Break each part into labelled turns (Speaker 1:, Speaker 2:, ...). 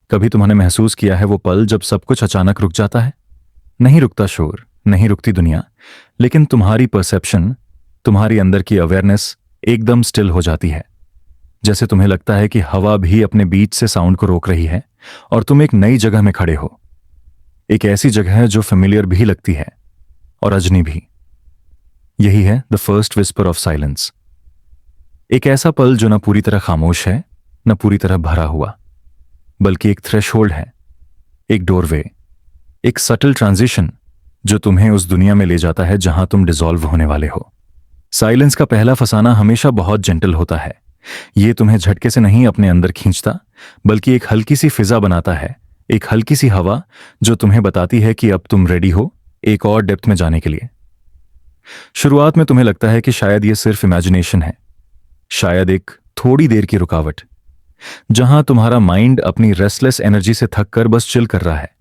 Speaker 1: कभी तुमने महसूस किया है वो पल जब सब कुछ अचानक रुक जाता है? नहीं रुकता शोर, नहीं रुकती दुनिया, लेकिन तुम्हारी परसेप्शन, तुम्हारी अंदर की अवेयरनेस एकदम स्टिल हो जाती है। जैसे तुम्हें लगता है कि हवा भी अपने बीच से साउंड को रोक रही है और तुम एक नई जगह में खड़े हो। एक ऐसी जगह है जो फेमिलियर भी लगती है और अजनी भी। यही है the first whisper of silence. एक ऐसा पल जो न पूरी तरह खामोश है, न पूरी तरह भरा हुआ, बल्कि एक थ्रेशहोल्ड है, एक डोरवे, एक सटल ट्रांजिशन जो तुम्हें उस दुनिया में ले जाता है जहां तुम डिसॉल्व होने वाले हो। साइलेंस का पहला फसाना हमेशा बहुत जेंटल होता है। ये तुम्हें झटके से नहीं अपने अंदर खींचता, बल्कि एक हल्की सी फिजा बनाता है, एक हल्की सी हवा जो तुम्हें बताती है कि अब तुम रेडी हो एक और डेप्थ में जाने के लिए। शुरुआत में तुम्हें लगता है कि शायद ये सिर्फ इमेजिनेशन है, शायद एक थोड़ी देर की रुकावट, जहां तुम्हारा माइंड अपनी रेस्टलेस एनर्जी से थक कर बस चिल कर रहा है।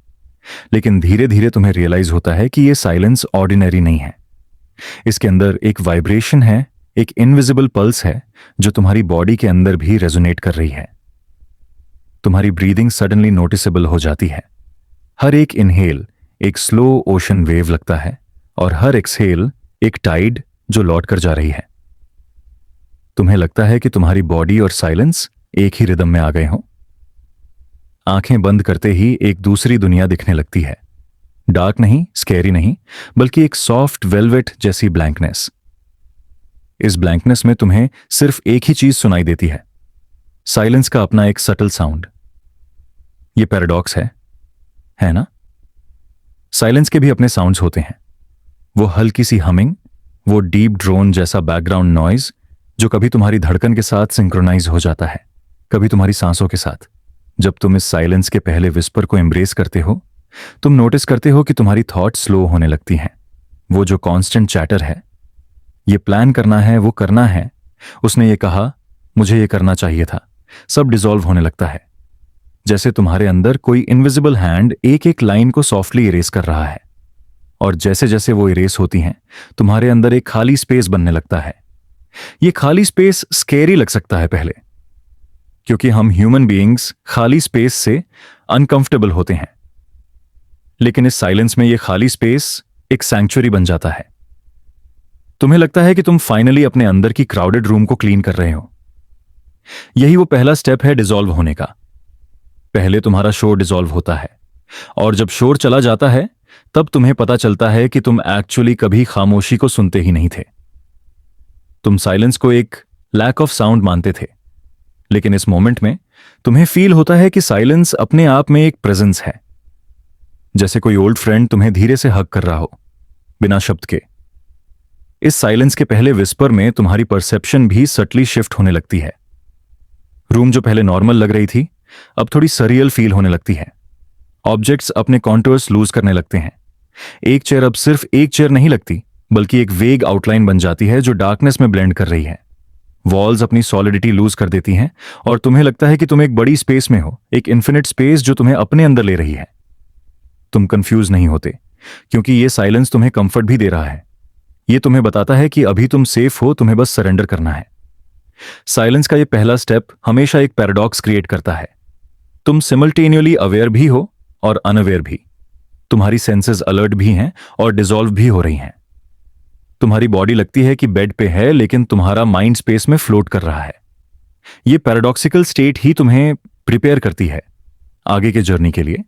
Speaker 1: लेकिन धीरे धीरे तुम्हें रियलाइज होता है कि ये साइलेंस ऑर्डिनरी नहीं है। इसके अंदर एक वाइब्रेशन है, एक इनविजिबल पल्स है जो तुम्हारी बॉडी के अंदर भी रेजोनेट कर रही है। तुम्हारी ब्रीदिंग सडनली नोटिसेबल हो जाती है। हर एक इनहेल एक स्लो ओशन वेव लगता है और हर एक्सहेल एक टाइड जो लौट कर जा रही है। तुम्हें लगता है कि तुम्हारी बॉडी और साइलेंस एक ही रिदम में आ गए हों। आंखें बंद करते ही एक दूसरी दुनिया दिखने लगती है। डार्क नहीं, स्कैरी नहीं, बल्कि एक सॉफ्ट वेलवेट जैसी ब्लैंकनेस। इस ब्लैंकनेस में तुम्हें सिर्फ एक ही चीज सुनाई देती है, साइलेंस का अपना एक सटल साउंड। ये पैराडॉक्स है ना? साइलेंस के भी अपने साउंड्स होते हैं। वो हल्की सी हमिंग, वो डीप ड्रोन जैसा बैकग्राउंड नॉइज जो कभी तुम्हारी धड़कन के साथ सिंक्रोनाइज हो जाता है, कभी तुम्हारी सांसों के साथ। जब तुम इस साइलेंस के पहले विस्पर को एम्ब्रेस करते हो, तुम नोटिस करते हो कि तुम्हारी थॉट स्लो होने लगती हैं। वो जो कांस्टेंट चैटर है, ये प्लान करना है, वो करना है, उसने ये कहा, मुझे ये करना चाहिए था, सब डिसॉल्व होने लगता है। जैसे तुम्हारे अंदर कोई इनविजिबल हैंड एक एक लाइन को सॉफ्टली इरेज कर रहा है। और जैसे जैसे वो इरेज होती हैं, तुम्हारे अंदर एक खाली स्पेस बनने लगता है। ये खाली स्पेस स्केरी लग सकता है पहले, क्योंकि हम ह्यूमन बीइंग्स खाली स्पेस से अनकंफर्टेबल होते हैं। लेकिन इस साइलेंस में ये खाली स्पेस एक सैंक्चुरी बन जाता है। तुम्हें लगता है कि तुम फाइनली अपने अंदर की क्राउडेड रूम को क्लीन कर रहे हो। यही वो पहला स्टेप है डिसॉल्व होने का। पहले तुम्हारा शोर डिसॉल्व होता है, और जब शोर चला जाता है तब तुम्हें पता चलता है कि तुम एक्चुअली कभी खामोशी को सुनते ही नहीं थे। तुम साइलेंस को एक लैक ऑफ साउंड मानते थे, लेकिन इस मोमेंट में तुम्हें फील होता है कि साइलेंस अपने आप में एक प्रेजेंस है। जैसे कोई ओल्ड फ्रेंड तुम्हें धीरे से हग कर रहा हो, बिना शब्द के। इस साइलेंस के पहले विस्पर में तुम्हारी परसेप्शन भी सटली शिफ्ट होने लगती है। रूम जो पहले नॉर्मल लग रही थी, अब थोड़ी सरियल फील होने लगती है। ऑब्जेक्ट्स अपने कॉन्टूर्स लूज करने लगते हैं। एक चेयर अब सिर्फ एक चेयर नहीं लगती, बल्कि एक वेग आउटलाइन बन जाती है जो डार्कनेस में ब्लेंड कर रही है। वॉल्स अपनी सॉलिडिटी लूज कर देती हैं और तुम्हें लगता है कि तुम एक बड़ी स्पेस में हो, एक इन्फिनिट स्पेस जो तुम्हें अपने अंदर ले रही है। तुम कंफ्यूज नहीं होते, क्योंकि ये साइलेंस तुम्हें कंफर्ट भी दे रहा है। ये तुम्हें बताता है कि अभी तुम सेफ हो, तुम्हें बस सरेंडर करना है। साइलेंस का ये पहला स्टेप हमेशा एक पैराडॉक्स क्रिएट करता है। तुम सिमल्टेनियसली अवेयर भी हो और अनअवेयर भी। तुम्हारी सेंसेस अलर्ट भी हैं और डिसॉल्व भी हो रही हैं। तुम्हारी बॉडी लगती है कि बेड पे है, लेकिन तुम्हारा माइंड स्पेस में फ्लोट कर रहा है। ये पैराडॉक्सिकल स्टेट ही तुम्हें प्रिपेयर करती है आगे के जर्नी के लिए।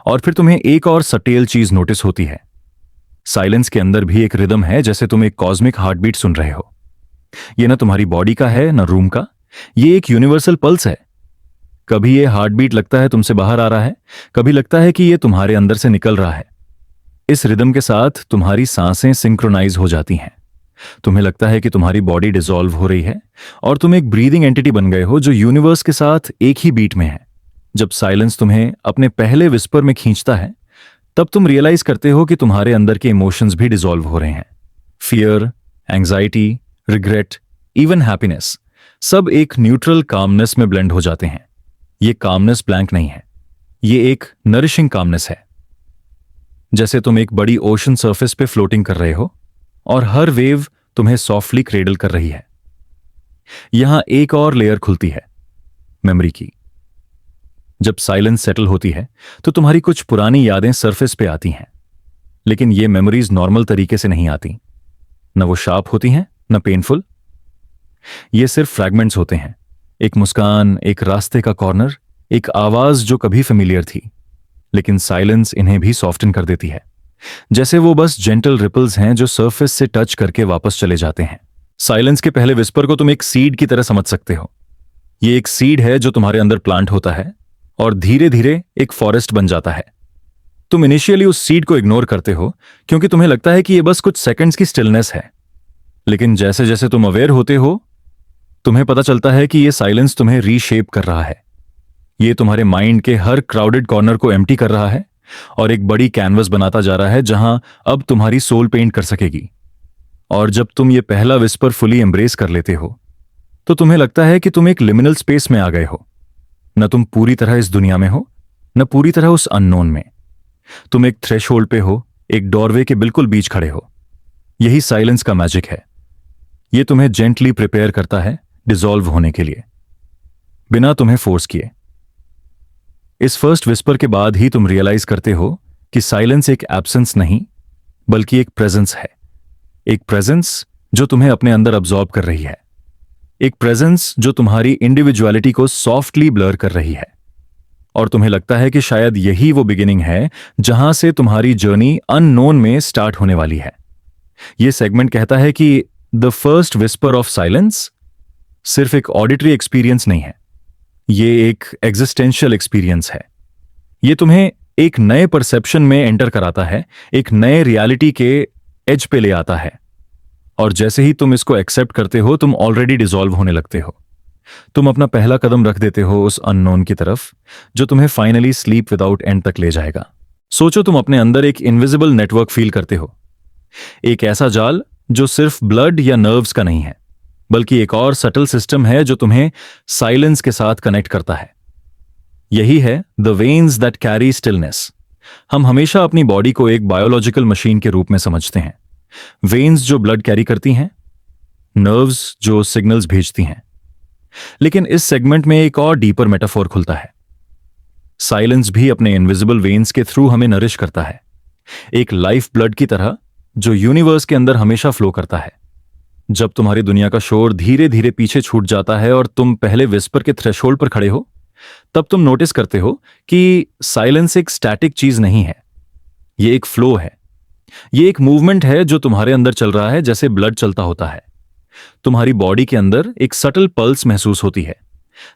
Speaker 1: और फिर तुम्हें एक और सटेल चीज नोटिस होती है। साइलेंस के अंदर भी एक रिदम है, जैसे तुम एक कॉस्मिक हार्टबीट सुन रहे हो। ये ना तुम्हारी बॉडी का है, ना रूम का। ये एक यूनिवर्सल पल्स है। कभी ये हार्टबीट लगता है तुमसे बाहर आ रहा है, कभी लगता है कि ये तुम्हारे अंदर से निकल रहा है। इस रिदम के साथ तुम्हारी सांसें सिंक्रोनाइज हो जाती हैं। तुम्हें लगता है कि तुम्हारी बॉडी डिसॉल्व हो रही है और तुम एक ब्रीदिंग एंटिटी बन गए हो जो यूनिवर्स के साथ एक ही बीट में है। जब साइलेंस तुम्हें अपने पहले विस्पर में खींचता है, तब तुम रियलाइज करते हो कि तुम्हारे अंदर के इमोशंस भी डिसॉल्व हो रहे हैं। Fear, anxiety, regret, even happiness, सब एक न्यूट्रल कामनेस में ब्लेंड हो जाते हैं। ये कामनेस ब्लैंक नहीं है, ये एक नरिशिंग कामनेस है। जैसे तुम एक बड़ी ओशन सरफेस पे फ्लोटिंग कर रहे हो और हर वेव तुम्हें सॉफ्टली क्रेडल कर रही है। यहां एक और लेयर खुलती है, मेमोरी की। जब साइलेंस सेटल होती है तो तुम्हारी कुछ पुरानी यादें सरफेस पे आती हैं, लेकिन ये मेमोरीज नॉर्मल तरीके से नहीं आती। न वो शार्प होती हैं, न पेनफुल। ये सिर्फ फ्रैगमेंट्स होते हैं। एक मुस्कान, एक रास्ते का कॉर्नर, एक आवाज जो कभी फेमिलियर थी, लेकिन साइलेंस इन्हें भी सॉफ्टन कर देती है। जैसे वो बस जेंटल रिपल्स हैं जो सरफेस से टच करके वापस चले जाते हैं। साइलेंस के पहले विस्पर को तुम एक सीड की तरह समझ सकते हो। ये एक सीड है जो तुम्हारे अंदर प्लांट होता है और धीरे धीरे एक फॉरेस्ट बन जाता है। तुम इनिशियली उस सीड को इग्नोर करते हो क्योंकि तुम्हें लगता है कि ये बस कुछ सेकंड्स की स्टिलनेस है, लेकिन जैसे जैसे तुम अवेयर होते हो तुम्हें पता चलता है कि ये साइलेंस तुम्हें रीशेप कर रहा है। ये तुम्हारे माइंड के हर क्राउडेड कॉर्नर को एम्प्टी कर रहा है और एक बड़ी कैनवस बनाता जा रहा है जहां अब तुम्हारी सोल पेंट कर सकेगी। और जब तुम ये पहला विस्पर फुली एम्ब्रेस कर लेते हो तो तुम्हें लगता है कि तुम एक लिमिनल स्पेस में आ गए हो। न तुम पूरी तरह इस दुनिया में हो, न पूरी तरह उस अननोन में। तुम एक थ्रेशोल्ड पे हो, एक डोरवे के बिल्कुल बीच खड़े हो। यही साइलेंस का मैजिक है। ये तुम्हें जेंटली प्रिपेयर करता है डिसॉल्व होने के लिए, बिना तुम्हें फोर्स किए। इस फर्स्ट विस्पर के बाद ही तुम रियलाइज करते हो कि साइलेंस एक एब्सेंस नहीं बल्कि एक प्रेजेंस है। एक प्रेजेंस जो तुम्हें अपने अंदर अब्सॉर्ब कर रही है। एक प्रेजेंस जो तुम्हारी इंडिविजुअलिटी को सॉफ्टली ब्लर कर रही है। और तुम्हें लगता है कि शायद यही वो बिगिनिंग है जहां से तुम्हारी जर्नी अननोन में स्टार्ट होने वाली है। यह सेगमेंट कहता है कि the first whisper of silence सिर्फ एक ऑडिटरी एक्सपीरियंस नहीं है, ये एक एग्जिस्टेंशियल एक्सपीरियंस है। ये तुम्हें एक नए परसेप्शन में एंटर कराता है, एक नए रियलिटी के एज पे ले आता है। और जैसे ही तुम इसको एक्सेप्ट करते हो तुम ऑलरेडी डिसॉल्व होने लगते हो। तुम अपना पहला कदम रख देते हो उस अननोन की तरफ जो तुम्हें फाइनली स्लीप विदाउट एंड तक ले जाएगा। सोचो तुम अपने अंदर एक इनविजिबल नेटवर्क फील करते हो, एक ऐसा जाल जो सिर्फ ब्लड या नर्व्स का नहीं है बल्कि एक और सटल सिस्टम है जो तुम्हें साइलेंस के साथ कनेक्ट करता है। यही है the veins that carry stillness. हम हमेशा अपनी बॉडी को एक बायोलॉजिकल मशीन के रूप में समझते हैं। वेन्स जो ब्लड कैरी करती हैं, नर्व्स जो सिग्नल्स भेजती हैं। लेकिन इस सेगमेंट में एक और डीपर मेटाफोर खुलता है। साइलेंस भी अपने इनविजिबल वेन्स के थ्रू हमें नरिश करता है, एक लाइफ ब्लड की तरह जो यूनिवर्स के अंदर हमेशा फ्लो करता है। जब तुम्हारी दुनिया का शोर धीरे धीरे पीछे छूट जाता है और तुम पहले विस्पर के थ्रेशोल्ड पर खड़े हो, तब तुम नोटिस करते हो कि साइलेंस एक स्टैटिक चीज नहीं है, ये एक फ्लो है। ये एक मूवमेंट है जो तुम्हारे अंदर चल रहा है जैसे ब्लड चलता होता है। तुम्हारी बॉडी के अंदर एक सटल पल्स महसूस होती है,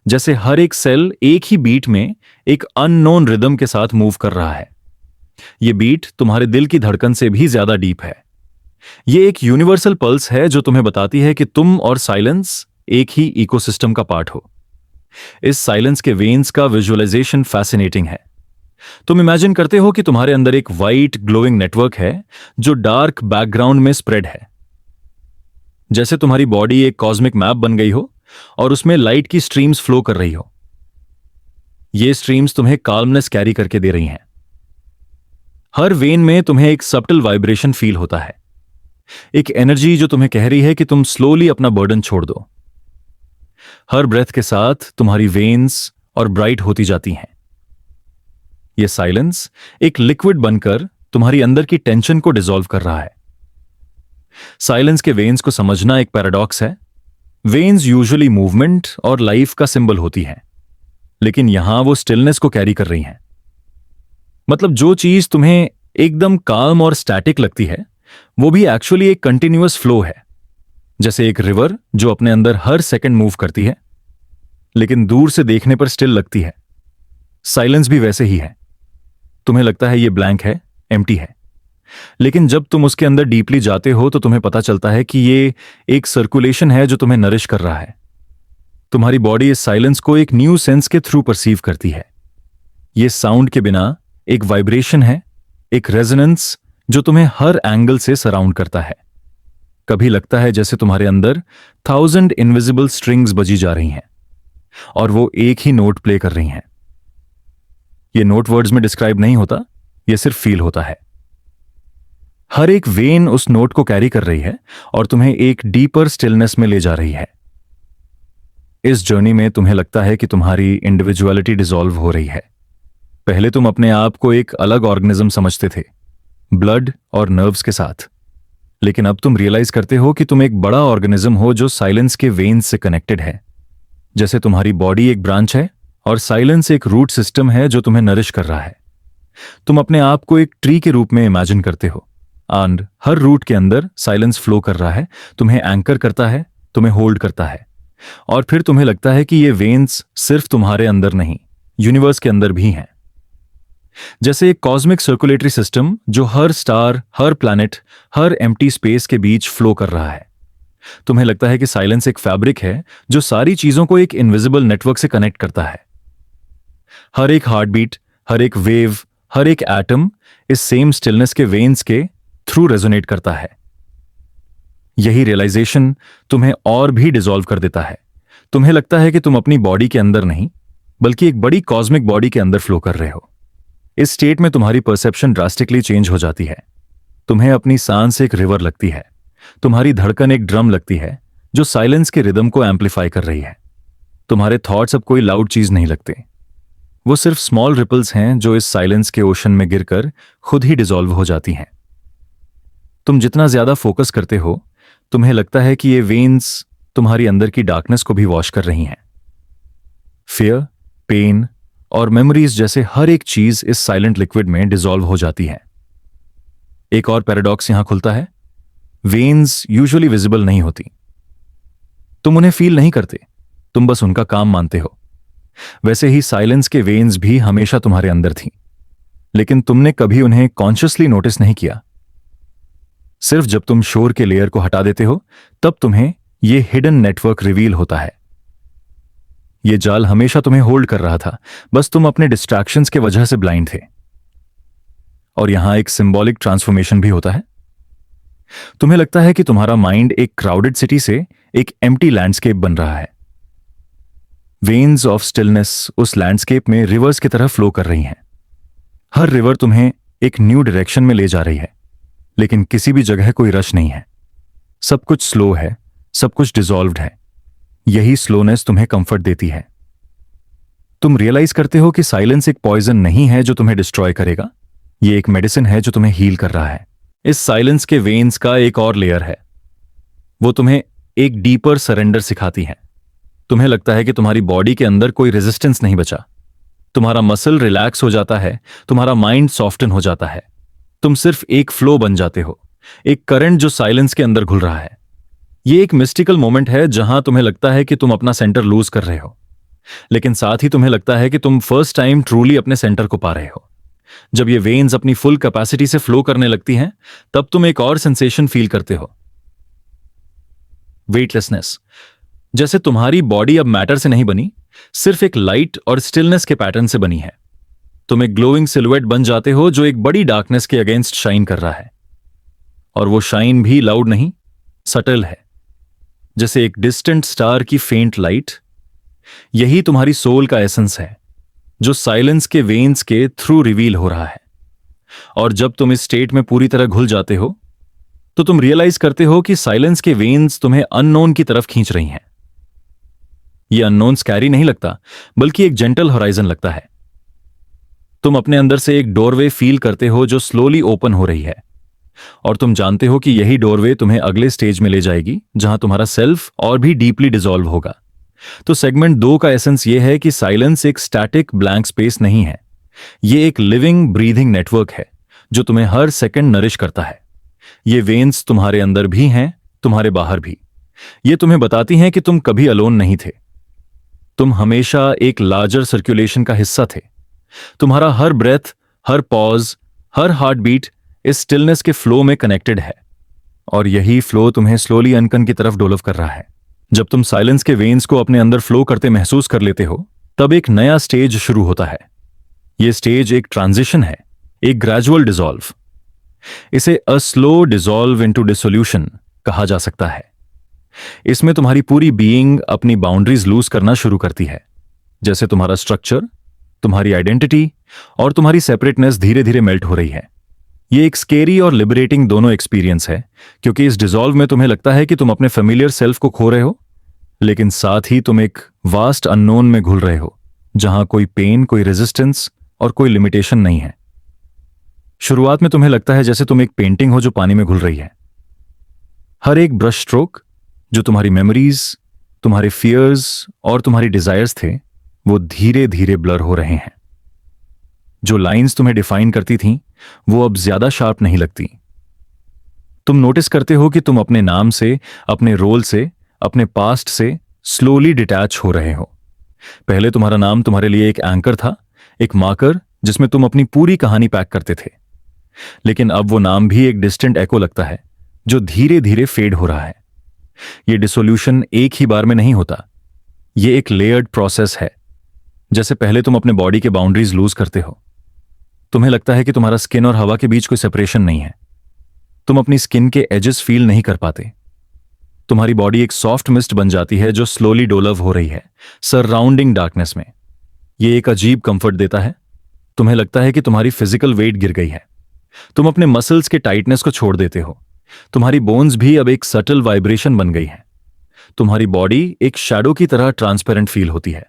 Speaker 1: जैसे हर एक सेल एक ही बीट में एक अननोन रिदम के साथ मूव कर रहा है। यह बीट तुम्हारे दिल की धड़कन से भी ज्यादा डीप है। यह एक यूनिवर्सल पल्स है जो तुम्हें बताती है कि तुम और साइलेंस एक ही इकोसिस्टम का पार्ट हो। इस साइलेंस के वेन्स का विजुअलाइजेशन फैसिनेटिंग है। तुम इमेजिन करते हो कि तुम्हारे अंदर एक वाइट ग्लोइंग नेटवर्क है जो डार्क बैकग्राउंड में स्प्रेड है, जैसे तुम्हारी बॉडी एक कॉस्मिक मैप बन गई हो और उसमें लाइट की स्ट्रीम्स फ्लो कर रही हो। ये स्ट्रीम्स तुम्हें काल्मनेस कैरी करके दे रही हैं। हर वेन में तुम्हें एक सब्टल वाइब्रेशन फील होता है, एक एनर्जी जो तुम्हें कह रही है कि तुम स्लोली अपना बर्डन छोड़ दो। हर ब्रेथ के साथ तुम्हारी वेन्स और ब्राइट होती जाती हैं। यह साइलेंस एक लिक्विड बनकर तुम्हारी अंदर की टेंशन को डिसॉल्व कर रहा है। साइलेंस के वेन्स को समझना एक पैराडॉक्स है। वेन्स यूजुअली मूवमेंट और लाइफ का सिंबल होती हैं, लेकिन यहां वो स्टिलनेस को कैरी कर रही हैं। मतलब जो चीज तुम्हें एकदम काम और स्टैटिक लगती है वो भी एक्चुअली एक कंटिन्यूअस फ्लो है, जैसे एक रिवर जो अपने अंदर हर सेकंड मूव करती है लेकिन दूर से देखने पर स्टिल लगती है। साइलेंस भी वैसे ही है। तुम्हें लगता है ये ब्लैंक है, एम्प्टी है, लेकिन जब तुम उसके अंदर डीपली जाते हो तो तुम्हें पता चलता है कि ये एक सर्कुलेशन है जो तुम्हें नरिश कर रहा है। तुम्हारी बॉडी इस साइलेंस को एक न्यू सेंस के थ्रू परसीव करती है। ये साउंड के बिना एक वाइब्रेशन है, एक रेजोनेंस जो तुम्हें हर एंगल से सराउंड करता है। कभी लगता है जैसे तुम्हारे अंदर 1000 इनविजिबल स्ट्रिंग्स बजी जा रही हैं और वो एक ही नोट प्ले कर रही हैं। ये नोट वर्ड्स में डिस्क्राइब नहीं होता, ये सिर्फ फील होता है। हर एक वेन उस नोट को कैरी कर रही है और तुम्हें एक डीपर स्टिलनेस में ले जा रही है। इस जर्नी में तुम्हें लगता है कि तुम्हारी इंडिविजुअलिटी डिसॉल्व हो रही है। पहले तुम अपने आप को एक अलग ऑर्गेनिज्म समझते थे, ब्लड और नर्व्स के साथ, लेकिन अब तुम रियलाइज करते हो कि तुम एक बड़ा ऑर्गेनिज्म हो जो साइलेंस के वेन्स से कनेक्टेड है। जैसे तुम्हारी बॉडी एक ब्रांच है और साइलेंस एक रूट सिस्टम है जो तुम्हें नरिश कर रहा है। तुम अपने आप को एक ट्री के रूप में इमेजिन करते हो एंड हर रूट के अंदर साइलेंस फ्लो कर रहा है, तुम्हें एंकर करता है, तुम्हें होल्ड करता है। और फिर तुम्हें लगता है कि ये वेन्स सिर्फ तुम्हारे अंदर नहीं, यूनिवर्स के अंदर भी हैं। जैसे एक कॉस्मिक सर्कुलेटरी सिस्टम जो हर स्टार, हर प्लैनेट, हर एम्प्टी स्पेस के बीच फ्लो कर रहा है। तुम्हें लगता है कि साइलेंस एक फैब्रिक है जो सारी चीजों को एक इनविजिबल नेटवर्क से कनेक्ट करता है। हर एक हार्ट बीट, हर एक वेव, हर एक एटम इस सेम स्टिलनेस के वेन्स के थ्रू रेजोनेट करता है। यही रियलाइजेशन तुम्हें और भी डिसॉल्व कर देता है। तुम्हें लगता है कि तुम अपनी बॉडी के अंदर नहीं, बल्कि एक बड़ी कॉस्मिक बॉडी के अंदर फ्लो कर रहे हो। इस स्टेट में तुम्हारी परसेप्शन ड्रास्टिकली चेंज हो जाती है। तुम्हें अपनी सांस एक रिवर लगती है, तुम्हारी धड़कन एक ड्रम लगती है जो साइलेंस के रिदम को एम्पलीफाई कर रही है। तुम्हारे थॉट्स अब कोई लाउड चीज नहीं लगते, वो सिर्फ स्मॉल रिपल्स हैं जो इस साइलेंस के ओशन में गिरकर खुद ही डिसॉल्व हो जाती हैं। तुम जितना ज्यादा फोकस करते हो, तुम्हें लगता है कि ये वेन्स तुम्हारी अंदर की डार्कनेस को भी वॉश कर रही हैं। फियर, पेन और मेमोरीज जैसे हर एक चीज इस साइलेंट लिक्विड में डिसॉल्व हो जाती है। एक और पैराडॉक्स यहां खुलता है। वेन्स यूजुअली विजिबल नहीं होती, तुम उन्हें फील नहीं करते, तुम बस उनका काम मानते हो। वैसे ही साइलेंस के वेन्स भी हमेशा तुम्हारे अंदर थीं, लेकिन तुमने कभी उन्हें कॉन्शियसली नोटिस नहीं किया। सिर्फ जब तुम शोर के लेयर को हटा देते हो, तब तुम्हें यह हिडन नेटवर्क रिवील होता है। यह जाल हमेशा तुम्हें होल्ड कर रहा था, बस तुम अपने डिस्ट्रैक्शंस के वजह से ब्लाइंड थे। और यहां एक सिंबॉलिक ट्रांसफॉर्मेशन भी होता है। तुम्हें लगता है कि तुम्हारा माइंड एक क्राउडेड सिटी से एक एम्प्टी लैंडस्केप बन रहा है। वेन्स ऑफ स्टिलनेस उस लैंडस्केप में रिवर्स की तरह फ्लो कर रही हैं। हर रिवर तुम्हें एक न्यू डायरेक्शन में ले जा रही है, लेकिन किसी भी जगह कोई रश नहीं है। सब कुछ स्लो है, सब कुछ डिसॉल्व्ड है। यही स्लोनेस तुम्हें कंफर्ट देती है। तुम रियलाइज करते हो कि साइलेंस एक पॉइजन नहीं है जो तुम्हें डिस्ट्रॉय करेगा, ये एक मेडिसिन है जो तुम्हें हील कर रहा है। इस साइलेंस के वेन्स का एक और लेयर है, वो तुम्हें एक डीपर सरेंडर सिखाती है। तुम्हें लगता है कि तुम्हारी बॉडी के अंदर कोई रेजिस्टेंस नहीं बचा। तुम्हारा मसल रिलैक्स हो जाता है, तुम्हारा माइंड सॉफ्टन हो जाता है। तुम सिर्फ एक फ्लो बन जाते हो, एक करंट जो साइलेंस के अंदर घुल रहा है। यह एक मिस्टिकल मोमेंट है जहां तुम्हें लगता है कि तुम अपना सेंटर लूज कर रहे हो, लेकिन साथ ही तुम्हें लगता है कि तुम फर्स्ट टाइम ट्रूली अपने सेंटर को पा रहे हो। जब ये वेन्स अपनी फुल कैपेसिटी से फ्लो करने लगती हैं, तब तुम एक और सेंसेशन फील करते हो, वेटलेसनेस। जैसे तुम्हारी बॉडी अब मैटर से नहीं बनी, सिर्फ एक लाइट और स्टिलनेस के पैटर्न से बनी है। तुम एक ग्लोइंग सिलुएट बन जाते हो जो एक बड़ी डार्कनेस के अगेंस्ट शाइन कर रहा है। और वो शाइन भी लाउड नहीं, सटल है, जैसे एक डिस्टेंट स्टार की फेंट लाइट। यही तुम्हारी सोल का एसेंस है जो साइलेंस के वेन्स के थ्रू रिवील हो रहा है। और जब तुम इस स्टेट में पूरी तरह घुल जाते हो, तो तुम रियलाइज करते हो कि साइलेंस के वेन्स तुम्हें अननोन की तरफ खींच रही हैं। यह अननोन स्कैरी नहीं लगता, बल्कि एक जेंटल होराइजन लगता है। तुम अपने अंदर से एक डोरवे फील करते हो जो स्लोली ओपन हो रही है, और तुम जानते हो कि यही डोरवे तुम्हें अगले स्टेज में ले जाएगी जहां तुम्हारा सेल्फ और भी डीपली डिसॉल्व होगा। तो सेगमेंट 2 का एसेंस यह है कि साइलेंस एक स्टैटिक ब्लैंक स्पेस नहीं है, यह एक लिविंग ब्रीथिंग नेटवर्क है जो तुम्हें हर सेकंड नरिश करता है। ये वेन्स तुम्हारे अंदर भी हैं, तुम्हारे बाहर भी। ये तुम्हें बताती हैं कि तुम कभी अलोन नहीं थे, तुम हमेशा एक लार्जर सर्कुलेशन का हिस्सा थे। तुम्हारा हर ब्रेथ, हर पॉज, हर हार्ट बीट इस स्टिलनेस के फ्लो में कनेक्टेड है, और यही फ्लो तुम्हें स्लोली अनकन की तरफ डेवलप कर रहा है। जब तुम साइलेंस के वेन्स को अपने अंदर फ्लो करते महसूस कर लेते हो, तब एक नया स्टेज शुरू होता है। यह स्टेज एक ट्रांजिशन है, एक ग्रेजुअल डिसॉल्व। इसे a slow dissolve into dissolution कहा जा सकता है। इसमें तुम्हारी पूरी बीइंग अपनी बाउंड्रीज लूज करना शुरू करती है, जैसे तुम्हारा स्ट्रक्चर, तुम्हारी आइडेंटिटी और तुम्हारी सेपरेटनेस धीरे धीरे मेल्ट हो रही है। यह एक स्केरी और लिबरेटिंग दोनों एक्सपीरियंस है, क्योंकि इस डिसॉल्व में तुम्हें लगता है कि तुम अपने फेमिलियर सेल्फ को खो रहे हो, लेकिन साथ ही तुम एक वास्ट अननोन में घुल रहे हो, जहां कोई पेन, कोई रेजिस्टेंस और कोई लिमिटेशन नहीं है। शुरुआत में तुम्हें लगता है जैसे तुम एक पेंटिंग हो जो पानी में घुल रही है। हर एक ब्रश स्ट्रोक जो तुम्हारी मेमोरीज, तुम्हारे फियर्स और तुम्हारी डिजायर्स थे, वो धीरे धीरे ब्लर हो रहे हैं। जो लाइंस तुम्हें डिफाइन करती थीं, वो अब ज्यादा शार्प नहीं लगती। तुम नोटिस करते हो कि तुम अपने नाम से, अपने रोल से, अपने पास्ट से स्लोली डिटैच हो रहे हो। पहले तुम्हारा नाम तुम्हारे लिए एक एंकर था, एक मार्कर जिसमें तुम अपनी पूरी कहानी पैक करते थे। लेकिन अब वो नाम भी एक डिस्टेंट एको लगता है, जो धीरे धीरे फेड हो रहा है। ये डिसोल्यूशन एक ही बार में नहीं होता, ये एक लेयर्ड प्रोसेस है। जैसे पहले तुम अपने बॉडी के बाउंड्रीज लूज करते हो। तुम्हें लगता है कि तुम्हारा स्किन और हवा के बीच कोई सेपरेशन नहीं है। तुम अपनी स्किन के एजेस फील नहीं कर पाते। तुम्हारी बॉडी एक सॉफ्ट मिस्ट बन जाती है जो स्लोली डोलव हो रही है सराउंडिंग डार्कनेस में। ये एक अजीब कंफर्ट देता है। तुम्हें लगता है कि तुम्हारी फिजिकल वेट गिर गई है। तुम अपने मसल्स के टाइटनेस को छोड़ देते हो। तुम्हारी बोन्स भी अब एक सटल वाइब्रेशन बन गई है। तुम्हारी बॉडी एक शैडो की तरह ट्रांसपेरेंट फील होती है।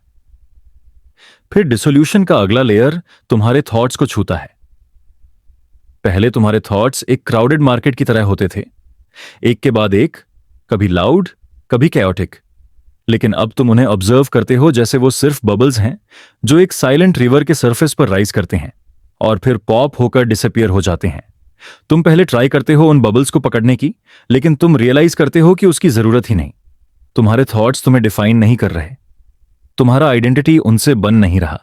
Speaker 1: फिर डिसोल्यूशन का अगला लेयर तुम्हारे थॉट्स को छूता है। पहले तुम्हारे थॉट्स एक क्राउडेड मार्केट की तरह होते थे, एक के बाद एक, कभी लाउड, कभी कैओटिक। लेकिन अब तुम उन्हें ऑब्जर्व करते हो जैसे वो सिर्फ बबल्स हैं जो एक साइलेंट रिवर के सरफेस पर राइज करते हैं और फिर पॉप होकर डिसअपियर हो जाते हैं। तुम पहले ट्राई करते हो उन बबल्स को पकड़ने की, लेकिन तुम रियलाइज करते हो कि उसकी जरूरत ही नहीं। तुम्हारे थॉट्स तुम्हें डिफाइन नहीं कर रहे, तुम्हारा आइडेंटिटी उनसे बन नहीं रहा।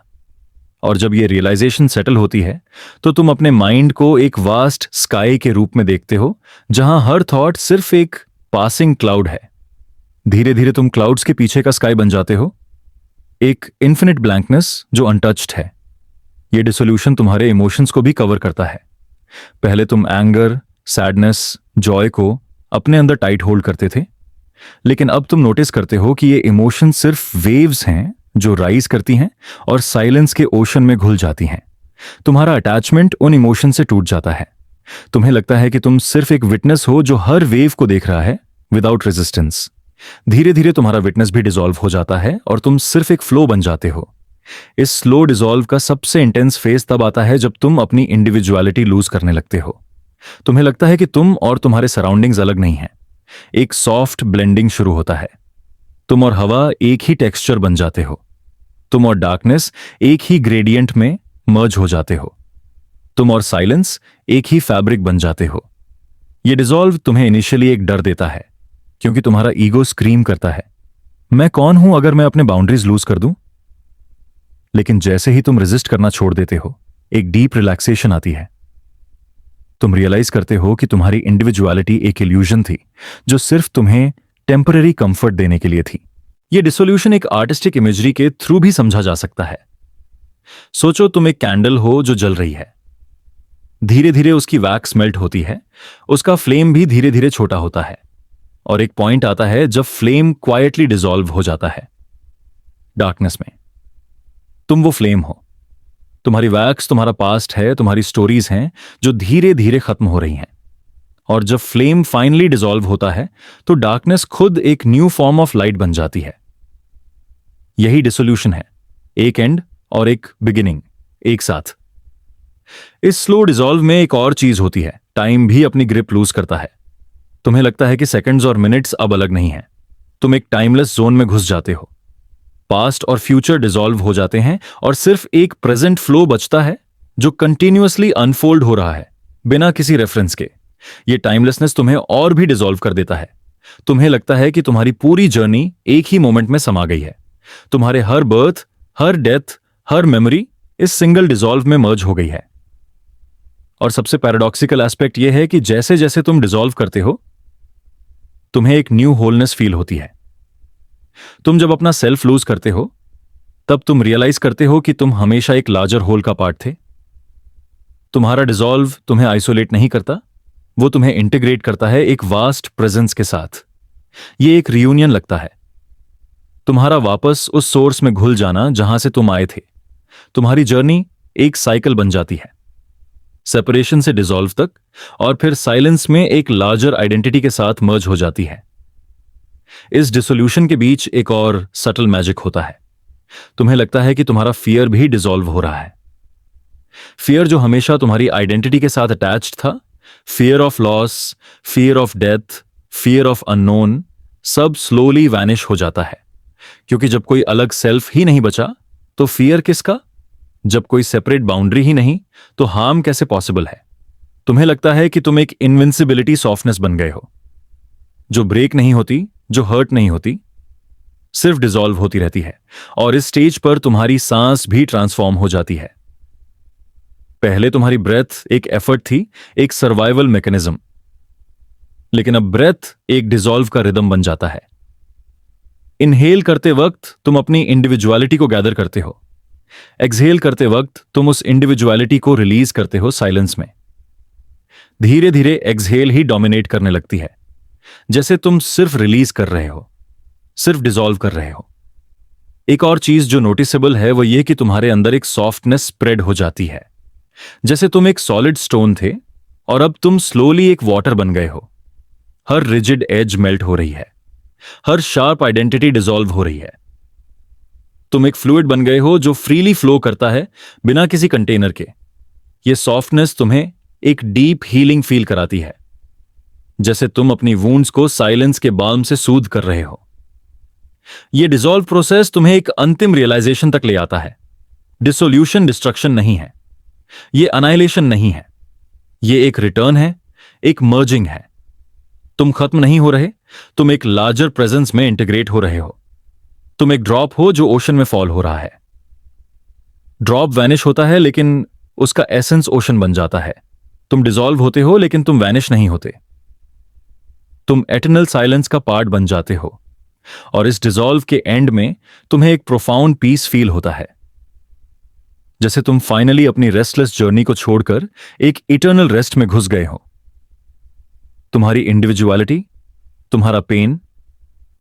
Speaker 1: और जब ये रियलाइजेशन सेटल होती है तो तुम अपने माइंड को एक वास्ट स्काई के रूप में देखते हो, जहां हर थॉट सिर्फ एक पासिंग क्लाउड है। धीरे धीरे तुम क्लाउड्स के पीछे का स्काई बन जाते हो, एक इन्फिनिट ब्लैंकनेस जो अनटच्ड है। ये डिसोल्यूशन तुम्हारे इमोशंस को भी कवर करता है। पहले तुम एंगर, सैडनेस, जॉय को अपने अंदर टाइट होल्ड करते थे, लेकिन अब तुम नोटिस करते हो कि ये इमोशन सिर्फ वेव्स हैं जो राइज करती हैं और साइलेंस के ओशन में घुल जाती हैं। तुम्हारा अटैचमेंट उन इमोशन से टूट जाता है। तुम्हें लगता है कि तुम सिर्फ एक विटनेस हो जो हर वेव को देख रहा है विदाउट रेजिस्टेंस। धीरे धीरे तुम्हारा विटनेस भी डिसॉल्व हो जाता है और तुम सिर्फ एक फ्लो बन जाते हो। इस स्लो डिसॉल्व का सबसे इंटेंस फेज तब आता है जब तुम अपनी इंडिविजुअलिटी लूज करने लगते हो। तुम्हें लगता है कि तुम और तुम्हारे सराउंडिंग्स अलग नहीं हैं। एक सॉफ्ट ब्लेंडिंग शुरू होता है। तुम और हवा एक ही टेक्सचर बन जाते हो। तुम और डार्कनेस एक ही ग्रेडियंट में मर्ज हो जाते हो। तुम और साइलेंस एक ही फैब्रिक बन जाते हो। यह डिसॉल्व तुम्हें इनिशियली एक डर देता है, क्योंकि तुम्हारा ईगो स्क्रीम करता है, मैं कौन हूं अगर मैं अपने बाउंड्रीज लूज कर दूं। लेकिन जैसे ही तुम रेजिस्ट करना छोड़ देते हो, एक डीप रिलैक्सेशन आती है। तुम रियलाइज करते हो कि तुम्हारी इंडिविजुअलिटी एक इल्यूजन थी जो सिर्फ तुम्हें टेम्पररी कंफर्ट देने के लिए थी। यह डिसोल्यूशन एक आर्टिस्टिक इमेजरी के थ्रू भी समझा जा सकता है। सोचो तुम एक कैंडल हो जो जल रही है। धीरे धीरे उसकी वैक्स मेल्ट होती है, उसका फ्लेम भी धीरे धीरे छोटा होता है और एक पॉइंट आता है जब फ्लेम क्वाइटली डिसॉल्व हो जाता है डार्कनेस में। तुम वो फ्लेम हो। तुम्हारी वैक्स तुम्हारा पास्ट है, तुम्हारी स्टोरीज हैं जो धीरे धीरे खत्म हो रही हैं। और जब फ्लेम फाइनली डिसॉल्व होता है तो डार्कनेस खुद एक न्यू फॉर्म ऑफ लाइट बन जाती है। यही डिसोल्यूशन है, एक एंड और एक बिगिनिंग एक साथ। इस स्लो डिसॉल्व में एक और चीज होती है, टाइम भी अपनी ग्रिप लूज करता है। तुम्हें लगता है कि सेकंड्स और मिनट्स अब अलग नहीं हैं। तुम एक टाइमलेस जोन में घुस जाते हो। पास्ट और फ्यूचर डिसॉल्व हो जाते हैं और सिर्फ एक प्रेजेंट फ्लो बचता है जो कंटिन्यूअसली अनफोल्ड हो रहा है बिना किसी रेफरेंस के। यह टाइमलेसनेस तुम्हें और भी डिसॉल्व कर देता है। तुम्हें लगता है कि तुम्हारी पूरी जर्नी एक ही मोमेंट में समा गई है। तुम्हारे हर बर्थ, हर डेथ, हर मेमोरी इस सिंगल डिसॉल्व में मर्ज हो गई है। और सबसे पैराडॉक्सिकल एस्पेक्ट यह है कि जैसे जैसे तुम डिसॉल्व करते हो, तुम्हें एक न्यू होलनेस फील होती है। तुम जब अपना सेल्फ लूज करते हो, तब तुम रियलाइज करते हो कि तुम हमेशा एक लार्जर होल का पार्ट थे। तुम्हारा डिसॉल्व तुम्हें आइसोलेट नहीं करता, वो तुम्हें इंटीग्रेट करता है एक वास्ट प्रेजेंस के साथ। ये एक रियूनियन लगता है, तुम्हारा वापस उस सोर्स में घुल जाना जहां से तुम आए थे। तुम्हारी जर्नी एक साइकिल बन जाती है, सेपरेशन से डिसॉल्व तक, और फिर साइलेंस में एक लार्जर आइडेंटिटी के साथ मर्ज हो जाती है। इस डिसोल्यूशन के बीच एक और सटल मैजिक होता है। तुम्हें लगता है कि तुम्हारा फियर भी डिसॉल्व हो रहा है। फियर जो हमेशा तुम्हारी आइडेंटिटी के साथ अटैच्ड था, fear of loss, fear of death, fear of unknown, सब स्लोली वैनिश हो जाता है। क्योंकि जब कोई अलग सेल्फ ही नहीं बचा तो फियर किसका? जब कोई सेपरेट बाउंड्री ही नहीं तो हार्म कैसे पॉसिबल है? तुम्हें लगता है कि तुम एक इनविंसिबिलिटी सॉफ्टनेस बन गए हो, जो ब्रेक नहीं होती, जो हर्ट नहीं होती, सिर्फ डिसॉल्व होती रहती है। और इस स्टेज पर तुम्हारी सांस भी ट्रांसफॉर्म हो जाती है। पहले तुम्हारी ब्रेथ एक एफर्ट थी, एक सर्वाइवल मैकेनिज्म, लेकिन अब ब्रेथ एक डिसॉल्व का रिदम बन जाता है। इनहेल करते वक्त तुम अपनी इंडिविजुअलिटी को गैदर करते हो, एक्सहेल करते वक्त तुम उस इंडिविजुअलिटी को रिलीज करते हो साइलेंस में। धीरे धीरे एक्सहेल ही डोमिनेट करने लगती है, जैसे तुम सिर्फ रिलीज कर रहे हो, सिर्फ डिसॉल्व कर रहे हो। एक और चीज जो नोटिसेबल है वो ये कि तुम्हारे अंदर एक सॉफ्टनेस स्प्रेड हो जाती है, जैसे तुम एक सॉलिड स्टोन थे और अब तुम स्लोली एक वाटर बन गए हो। हर रिजिड एज मेल्ट हो रही है, हर शार्प आइडेंटिटी डिसॉल्व हो रही है। तुम एक फ्लूइड बन गए हो जो फ्रीली फ्लो करता है बिना किसी कंटेनर के। यह सॉफ्टनेस तुम्हें एक डीप हीलिंग फील कराती है, जैसे तुम अपनी वुंड्स को साइलेंस के बाल्म से सूद कर रहे हो। यह डिसॉल्व प्रोसेस तुम्हें एक अंतिम रियलाइजेशन तक ले आता है। डिसोल्यूशन डिस्ट्रक्शन नहीं है, यह अनाइलेशन नहीं है, यह एक रिटर्न है, एक मर्जिंग है। तुम खत्म नहीं हो रहे, तुम एक लार्जर प्रेजेंस में इंटीग्रेट हो रहे हो। तुम एक ड्रॉप हो जो ओशन में फॉल हो रहा है। ड्रॉप वैनिश होता है लेकिन उसका एसेंस ओशन बन जाता है। तुम डिसॉल्व होते हो लेकिन तुम वैनिश नहीं होते। तुम एटर्नल साइलेंस का पार्ट बन जाते हो और इस डिसॉल्व के एंड में तुम्हें एक प्रोफाउंड पीस फील होता है, जैसे तुम फाइनली अपनी रेस्टलेस जर्नी को छोड़कर एक इटर्नल रेस्ट में घुस गए हो। तुम्हारी इंडिविजुअलिटी, तुम्हारा पेन,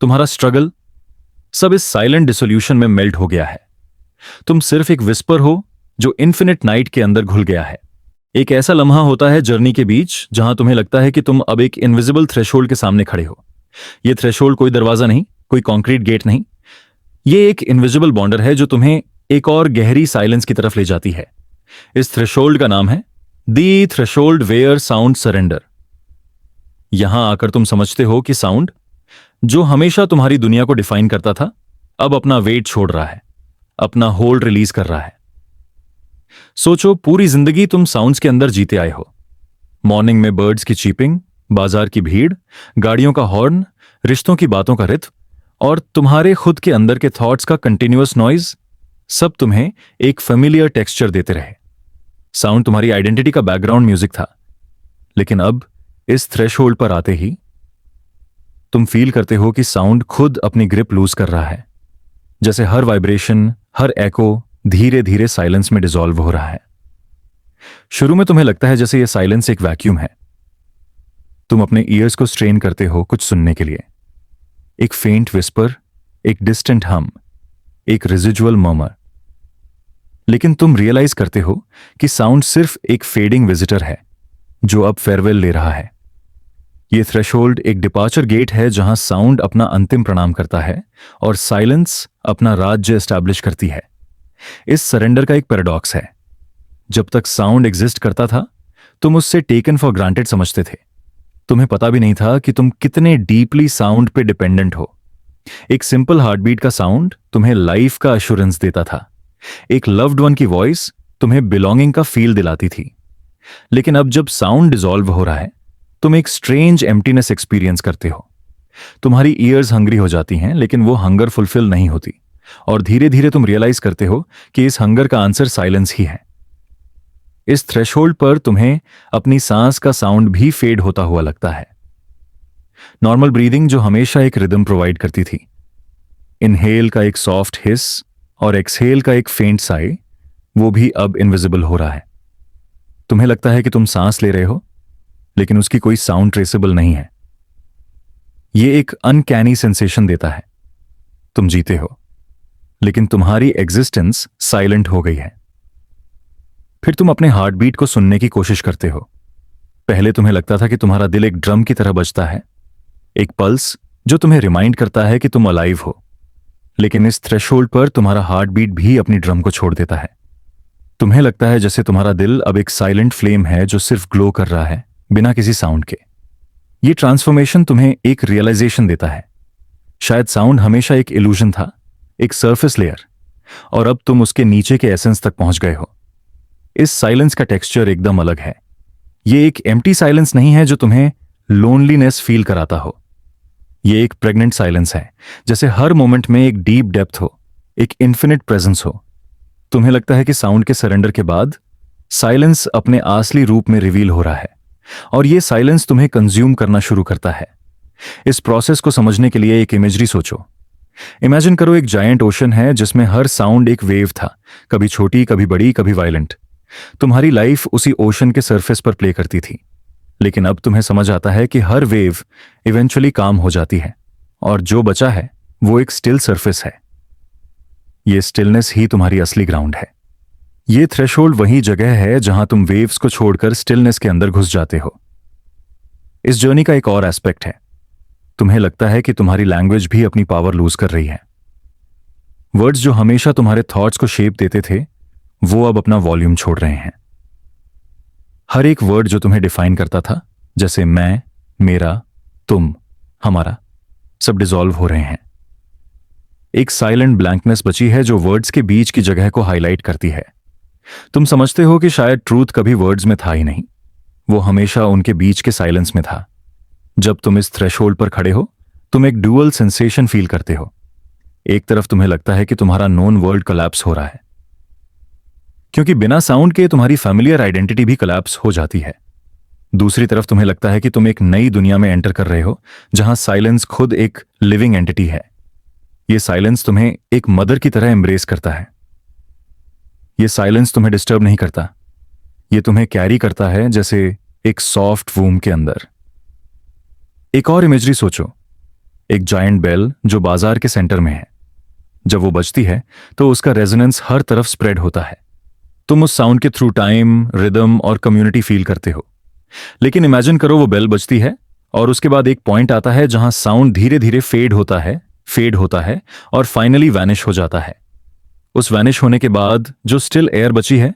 Speaker 1: तुम्हारा स्ट्रगल, सब इस साइलेंट डिसोल्यूशन में मेल्ट हो गया है। तुम सिर्फ एक विस्पर हो जो इन्फिनिट नाइट के अंदर घुल गया है। एक ऐसा लम्हा होता है जर्नी के बीच जहां तुम्हें लगता है कि तुम अब एक इनविजिबल थ्रेशोल्ड के सामने खड़े हो। यह थ्रेशोल्ड कोई दरवाजा नहीं, कोई कॉन्क्रीट गेट नहीं, यह एक इनविजिबल बॉर्डर है जो तुम्हें एक और गहरी साइलेंस की तरफ ले जाती है। इस थ्रेशोल्ड का नाम है दी थ्रेशोल्ड वेयर साउंड सरेंडर। यहां आकर तुम समझते हो कि साउंड, जो हमेशा तुम्हारी दुनिया को डिफाइन करता था, अब अपना वेट छोड़ रहा है, अपना होल्ड रिलीज कर रहा है। सोचो, पूरी जिंदगी तुम साउंड्स के अंदर जीते आए हो। मॉर्निंग में बर्ड्स की चीपिंग, बाजार की भीड़, गाड़ियों का हॉर्न, रिश्तों की बातों का रित्म और तुम्हारे खुद के अंदर के थॉट्स का कंटिन्यूअस नॉइज, सब तुम्हें एक फेमिलियर टेक्सचर देते रहे। साउंड तुम्हारी आइडेंटिटी का बैकग्राउंड म्यूजिक था, लेकिन अब इस थ्रेशहोल्ड पर आते ही तुम फील करते हो कि साउंड खुद अपनी ग्रिप लूज कर रहा है, जैसे हर वाइब्रेशन, हर एको धीरे धीरे साइलेंस में डिसॉल्व हो रहा है। शुरू में तुम्हें लगता है जैसे यह साइलेंस एक वैक्यूम है। तुम अपने ईयर्स को स्ट्रेन करते हो कुछ सुनने के लिए, एक फेंट विस्पर, एक डिस्टेंट हम, एक रेजिडुअल मर्मर। लेकिन तुम रियलाइज करते हो कि साउंड सिर्फ एक फेडिंग विजिटर है जो अब फेयरवेल ले रहा है। यह थ्रेशोल्ड एक डिपार्चर गेट है जहां साउंड अपना अंतिम प्रणाम करता है और साइलेंस अपना राज्य एस्टैब्लिश करती है। इस सरेंडर का एक पैराडॉक्स है। जब तक साउंड एग्जिस्ट करता था, तुम उससे टेकन फॉर ग्रांटेड समझते थे। तुम्हें पता भी नहीं था कि तुम कितने डीपली साउंड पे डिपेंडेंट हो। एक सिंपल हार्टबीट का साउंड तुम्हें लाइफ का अश्योरेंस देता था। एक लव्ड वन की वॉइस तुम्हें बिलोंगिंग का फील दिलाती थी। लेकिन अब जब साउंड डिसॉल्व हो रहा है, तुम एक स्ट्रेंज एम्प्टीनेस एक्सपीरियंस करते हो। तुम्हारी ईयर्स हंग्री हो जाती हैं, लेकिन वो हंगर फुलफिल नहीं होती और धीरे धीरे तुम रियलाइज करते हो कि इस हंगर का आंसर साइलेंस ही है। इस थ्रेशोल्ड पर तुम्हें अपनी सांस का साउंड भी फेड होता हुआ लगता है। नॉर्मल ब्रीदिंग जो हमेशा एक रिदम प्रोवाइड करती थी, इनहेल का एक सॉफ्ट हिस और एक्सहेल का एक फेंट साई, वो भी अब इनविजिबल हो रहा है। तुम्हें लगता है कि तुम सांस ले रहे हो, लेकिन उसकी कोई साउंड ट्रेसेबल नहीं है। यह एक अनकैनी सेंसेशन देता है। तुम जीते हो, लेकिन तुम्हारी एग्जिस्टेंस साइलेंट हो गई है। फिर तुम अपने हार्ट बीट को सुनने की कोशिश करते हो। पहले तुम्हें लगता था कि तुम्हारा दिल एक ड्रम की तरह बजता है, एक पल्स जो तुम्हें रिमाइंड करता है कि तुम अलाइव हो। लेकिन इस थ्रेशोल्ड पर तुम्हारा हार्ट बीट भी अपनी ड्रम को छोड़ देता है। तुम्हें लगता है जैसे तुम्हारा दिल अब एक साइलेंट फ्लेम है जो सिर्फ ग्लो कर रहा है, बिना किसी साउंड के। ये ट्रांसफॉर्मेशन तुम्हें एक रियलाइजेशन देता है, शायद साउंड हमेशा एक इल्यूजन था, एक सरफेस लेयर, और अब तुम उसके नीचे के एसेंस तक पहुंच गए हो। इस साइलेंस का टेक्सचर एकदम अलग है। ये एक एम्प्टी साइलेंस नहीं है जो तुम्हें लोनलीनेस फील कराता हो। ये एक प्रेग्नेंट साइलेंस है, जैसे हर मोमेंट में एक डीप डेप्थ हो, एक इन्फिनिट प्रेजेंस हो। तुम्हें लगता है कि साउंड के सरेंडर के बाद साइलेंस अपने असली रूप में रिवील हो रहा है, और ये साइलेंस तुम्हें कंज्यूम करना शुरू करता है। इस प्रोसेस को समझने के लिए एक इमेजरी सोचो। इमेजिन करो एक जायंट ओशन है जिसमें हर साउंड एक वेव था, कभी छोटी, कभी बड़ी, कभी वायलेंट। तुम्हारी लाइफ उसी ओशन के सरफेस पर प्ले करती थी। लेकिन अब तुम्हें समझ आता है कि हर वेव इवेंचुअली काम हो जाती है, और जो बचा है वो एक स्टिल सरफेस है। ये स्टिलनेस ही तुम्हारी असली ग्राउंड है। ये थ्रेशोल्ड वही जगह है जहां तुम वेव्स को छोड़कर स्टिलनेस के अंदर घुस जाते हो। इस जर्नी का एक और एस्पेक्ट है। तुम्हें लगता है कि तुम्हारी लैंग्वेज भी अपनी पावर लूज कर रही है। वर्ड्स जो हमेशा तुम्हारे थॉट्स को शेप देते थे, वो अब अपना वॉल्यूम छोड़ रहे हैं। हर एक वर्ड जो तुम्हें डिफाइन करता था, जैसे मैं, मेरा, तुम, हमारा, सब डिसॉल्व हो रहे हैं। एक साइलेंट ब्लैंकनेस बची है जो वर्ड्स के बीच की जगह को हाईलाइट करती है। तुम समझते हो कि शायद ट्रूथ कभी वर्ड्स में था ही नहीं, वो हमेशा उनके बीच के साइलेंस में था। जब तुम इस थ्रेशोल्ड पर खड़े हो, तुम एक डुअल सेंसेशन फील करते हो। एक तरफ तुम्हें लगता है कि तुम्हारा नोन वर्ल्ड कोलैप्स हो रहा है, क्योंकि बिना साउंड के तुम्हारी फैमिलियर आइडेंटिटी भी कोलैप्स हो जाती है। दूसरी तरफ तुम्हें लगता है कि तुम एक नई दुनिया में एंटर कर रहे हो, जहां साइलेंस खुद एक लिविंग एंटिटी है। यह साइलेंस तुम्हें एक मदर की तरह एम्ब्रेस करता है। यह साइलेंस तुम्हें डिस्टर्ब नहीं करता, यह तुम्हें कैरी करता है जैसे एक सॉफ्ट वूम के अंदर। एक और इमेजरी सोचो, एक जायंट बेल जो बाजार के सेंटर में है। जब वो बजती है तो उसका रेजोनेंस हर तरफ स्प्रेड होता है। तुम उस साउंड के थ्रू टाइम, रिदम और कम्युनिटी फील करते हो। लेकिन इमेजिन करो वो बेल बजती है और उसके बाद एक पॉइंट आता है जहां साउंड धीरे धीरे फेड होता है और फाइनली वैनिश हो जाता है। उस वैनिश होने के बाद जो स्टिल एयर बची है,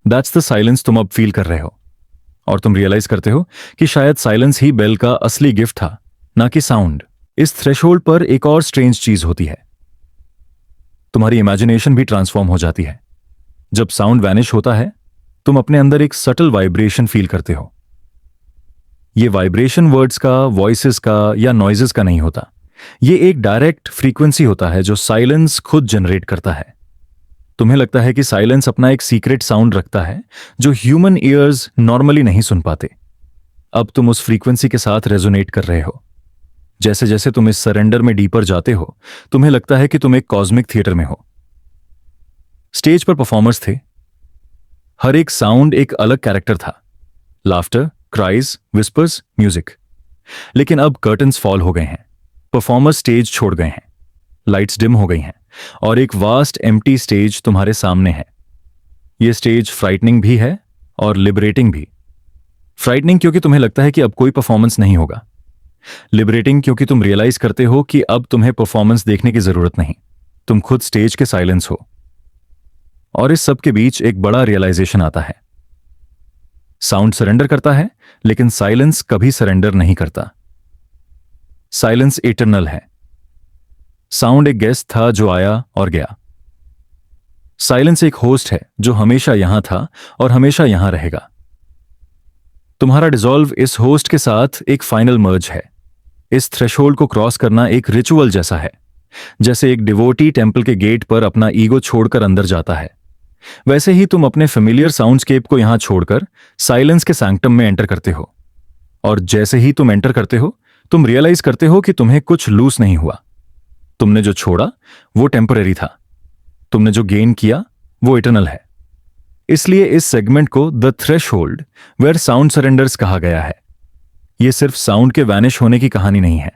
Speaker 1: दैट्स द साइलेंस तुम अब फील कर रहे हो। और तुम रियलाइज करते हो कि शायद साइलेंस ही बेल का असली गिफ्ट था, ना कि साउंड। इस थ्रेशोल्ड पर एक और स्ट्रेंज चीज होती है, तुम्हारी इमेजिनेशन भी ट्रांसफॉर्म हो जाती है। जब साउंड वैनिश होता है, तुम अपने अंदर एक सटल वाइब्रेशन फील करते हो। यह वाइब्रेशन वर्ड्स का, वॉइसेस का या नॉइजेस का नहीं होता। यह एक डायरेक्ट फ्रीक्वेंसी होता है जो साइलेंस खुद जनरेट करता है। तुम्हें लगता है कि साइलेंस अपना एक सीक्रेट साउंड रखता है जो ह्यूमन ईयर्स नॉर्मली नहीं सुन पाते। अब तुम उस फ्रीक्वेंसी के साथ रेजोनेट कर रहे हो। जैसे जैसे तुम इस सरेंडर में डीपर जाते हो, तुम्हें लगता है कि तुम एक कॉस्मिक थिएटर में हो। स्टेज पर परफॉर्मर्स थे, हर एक साउंड एक अलग कैरेक्टर था, लाफ्टर, क्राइज, विस्पर्स, म्यूजिक। लेकिन अब कर्टन्स फॉल हो गए हैं, परफॉर्मर्स स्टेज छोड़ गए हैं, लाइट्स डिम हो गई हैं, और एक वास्ट एम्प्टी स्टेज तुम्हारे सामने है। यह स्टेज फ्राइटनिंग भी है और लिबरेटिंग भी। फ्राइटनिंग क्योंकि तुम्हें लगता है कि अब कोई परफॉर्मेंस नहीं होगा। लिबरेटिंग क्योंकि तुम रियलाइज करते हो कि अब तुम्हें परफॉर्मेंस देखने की जरूरत नहीं, तुम खुद स्टेज के साइलेंस हो। और इस सब के बीच एक बड़ा रियलाइजेशन आता है। साउंड सरेंडर करता है, लेकिन साइलेंस कभी सरेंडर नहीं करता। साइलेंस इटर्नल है। साउंड एक गेस्ट था जो आया और गया। साइलेंस एक होस्ट है जो हमेशा यहां था और हमेशा यहां रहेगा। तुम्हारा डिसॉल्व इस होस्ट के साथ एक फाइनल मर्ज है। इस थ्रेशोल्ड को क्रॉस करना एक रिचुअल जैसा है, जैसे एक डिवोटी टेंपल के गेट पर अपना ईगो छोड़कर अंदर जाता है। वैसे ही तुम अपने फेमिलियर साउंडस्केप को यहां छोड़कर साइलेंस के सैंक्टम में एंटर करते हो। और जैसे ही तुम एंटर करते हो, तुम रियलाइज करते हो कि तुम्हें कुछ लूज नहीं हुआ। तुमने जो छोड़ा वो टेम्पररी था, तुमने जो गेन किया वो इटर्नल है। इसलिए इस सेगमेंट को the threshold where sound surrenders कहा गया है। यह सिर्फ साउंड के वैनिश होने की कहानी नहीं है,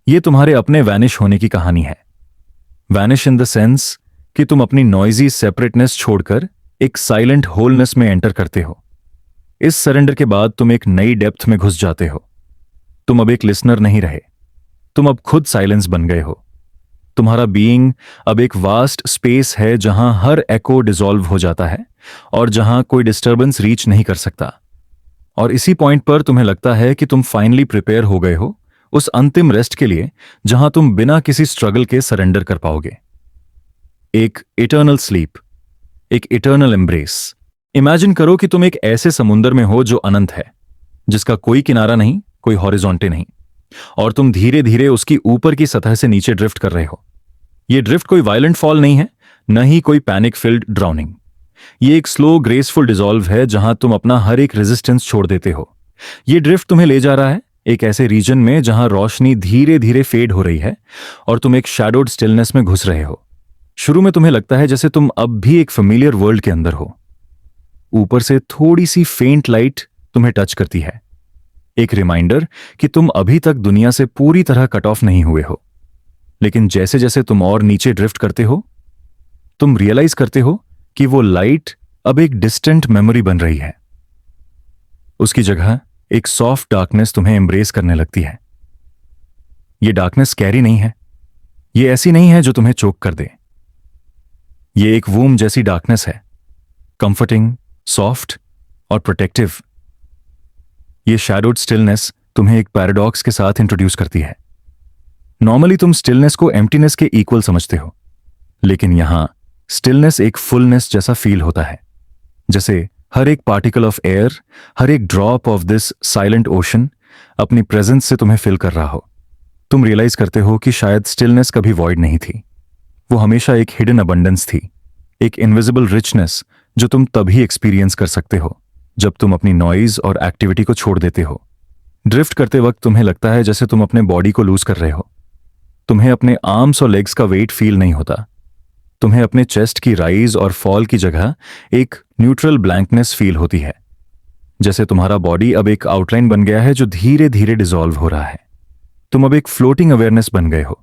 Speaker 1: यह तुम्हारे अपने वैनिश होने की कहानी है। वैनिश इन द सेंस कि तुम अपनी नॉइजी सेपरेटनेस छोड़कर एक साइलेंट होलनेस में एंटर करते हो। इस सरेंडर के बाद तुम एक नई डेप्थ में घुस जाते हो। तुम अब एक लिसनर नहीं रहे, तुम अब खुद साइलेंस बन गए हो। तुम्हारा बीइंग अब एक वास्ट स्पेस है जहां हर एको डिसॉल्व हो जाता है और जहां कोई डिस्टरबेंस रीच नहीं कर सकता। और इसी पॉइंट पर तुम्हें लगता है कि तुम फाइनली प्रिपेयर हो गए हो उस अंतिम रेस्ट के लिए जहां तुम बिना किसी स्ट्रगल के सरेंडर कर पाओगे। एक इटर्नल स्लीप, एक इटर्नल एम्ब्रेस। इमेजिन करो कि तुम एक ऐसे समुंदर में हो जो अनंत है, जिसका कोई किनारा नहीं, कोई हॉरिजॉन्टे नहीं, और तुम धीरे धीरे उसकी ऊपर की सतह से नीचे ड्रिफ्ट कर रहे हो। यह ड्रिफ्ट कोई वायलेंट फॉल नहीं है, न ही कोई पैनिक फिल्ड ड्राउनिंग। ये एक स्लो ग्रेसफुल डिसॉल्व है जहां तुम अपना हर एक रेजिस्टेंस छोड़ देते हो। ये ड्रिफ्ट तुम्हें ले जा रहा है एक ऐसे रीजन में जहां रोशनी धीरे धीरे फेड हो रही है और तुम एक शैडोड स्टिलनेस में घुस रहे हो। शुरू में तुम्हें लगता है जैसे तुम अब भी एक फेमिलियर वर्ल्ड के अंदर हो। ऊपर से थोड़ी सी फेंट लाइट तुम्हें टच करती है, एक रिमाइंडर कि तुम अभी तक दुनिया से पूरी तरह कट ऑफ नहीं हुए हो। लेकिन जैसे जैसे तुम और नीचे ड्रिफ्ट करते हो, तुम रियलाइज करते हो कि वो लाइट अब एक डिस्टेंट मेमोरी बन रही है। उसकी जगह एक सॉफ्ट डार्कनेस तुम्हें एम्ब्रेस करने लगती है। ये डार्कनेस स्कैरी नहीं है, ये ऐसी नहीं है जो तुम्हें चोक कर दे। ये एक वूम जैसी डार्कनेस है, कंफर्टिंग, सॉफ्ट और प्रोटेक्टिव। ये शैडोड स्टिलनेस तुम्हें एक पैराडॉक्स के साथ इंट्रोड्यूस करती है। नॉर्मली तुम स्टिलनेस को एम्प्टीनेस के इक्वल समझते हो, लेकिन यहां स्टिलनेस एक फुलनेस जैसा फील होता है, जैसे हर एक पार्टिकल ऑफ एयर, हर एक drop of this silent ocean अपनी प्रेजेंस से तुम्हें फिल कर रहा हो। तुम रियलाइज करते हो कि शायद स्टिलनेस कभी वॉइड नहीं थी, वो हमेशा एक हिडन अबंडेंस थी, एक इनविजिबल रिचनेस जो तुम तभी एक्सपीरियंस कर सकते हो जब तुम अपनी नॉइज और एक्टिविटी को छोड़ देते हो। ड्रिफ्ट करते वक्त तुम्हें लगता है जैसे तुम अपने बॉडी को लूज कर रहे हो। तुम्हें अपने आर्म्स और लेग्स का वेट फील नहीं होता। तुम्हें अपने चेस्ट की राइज और फॉल की जगह एक न्यूट्रल ब्लैंकनेस फील होती है, जैसे तुम्हारा बॉडी अब एक आउटलाइन बन गया है जो धीरे धीरे डिसॉल्व हो रहा है। तुम अब एक फ्लोटिंग अवेयरनेस बन गए हो,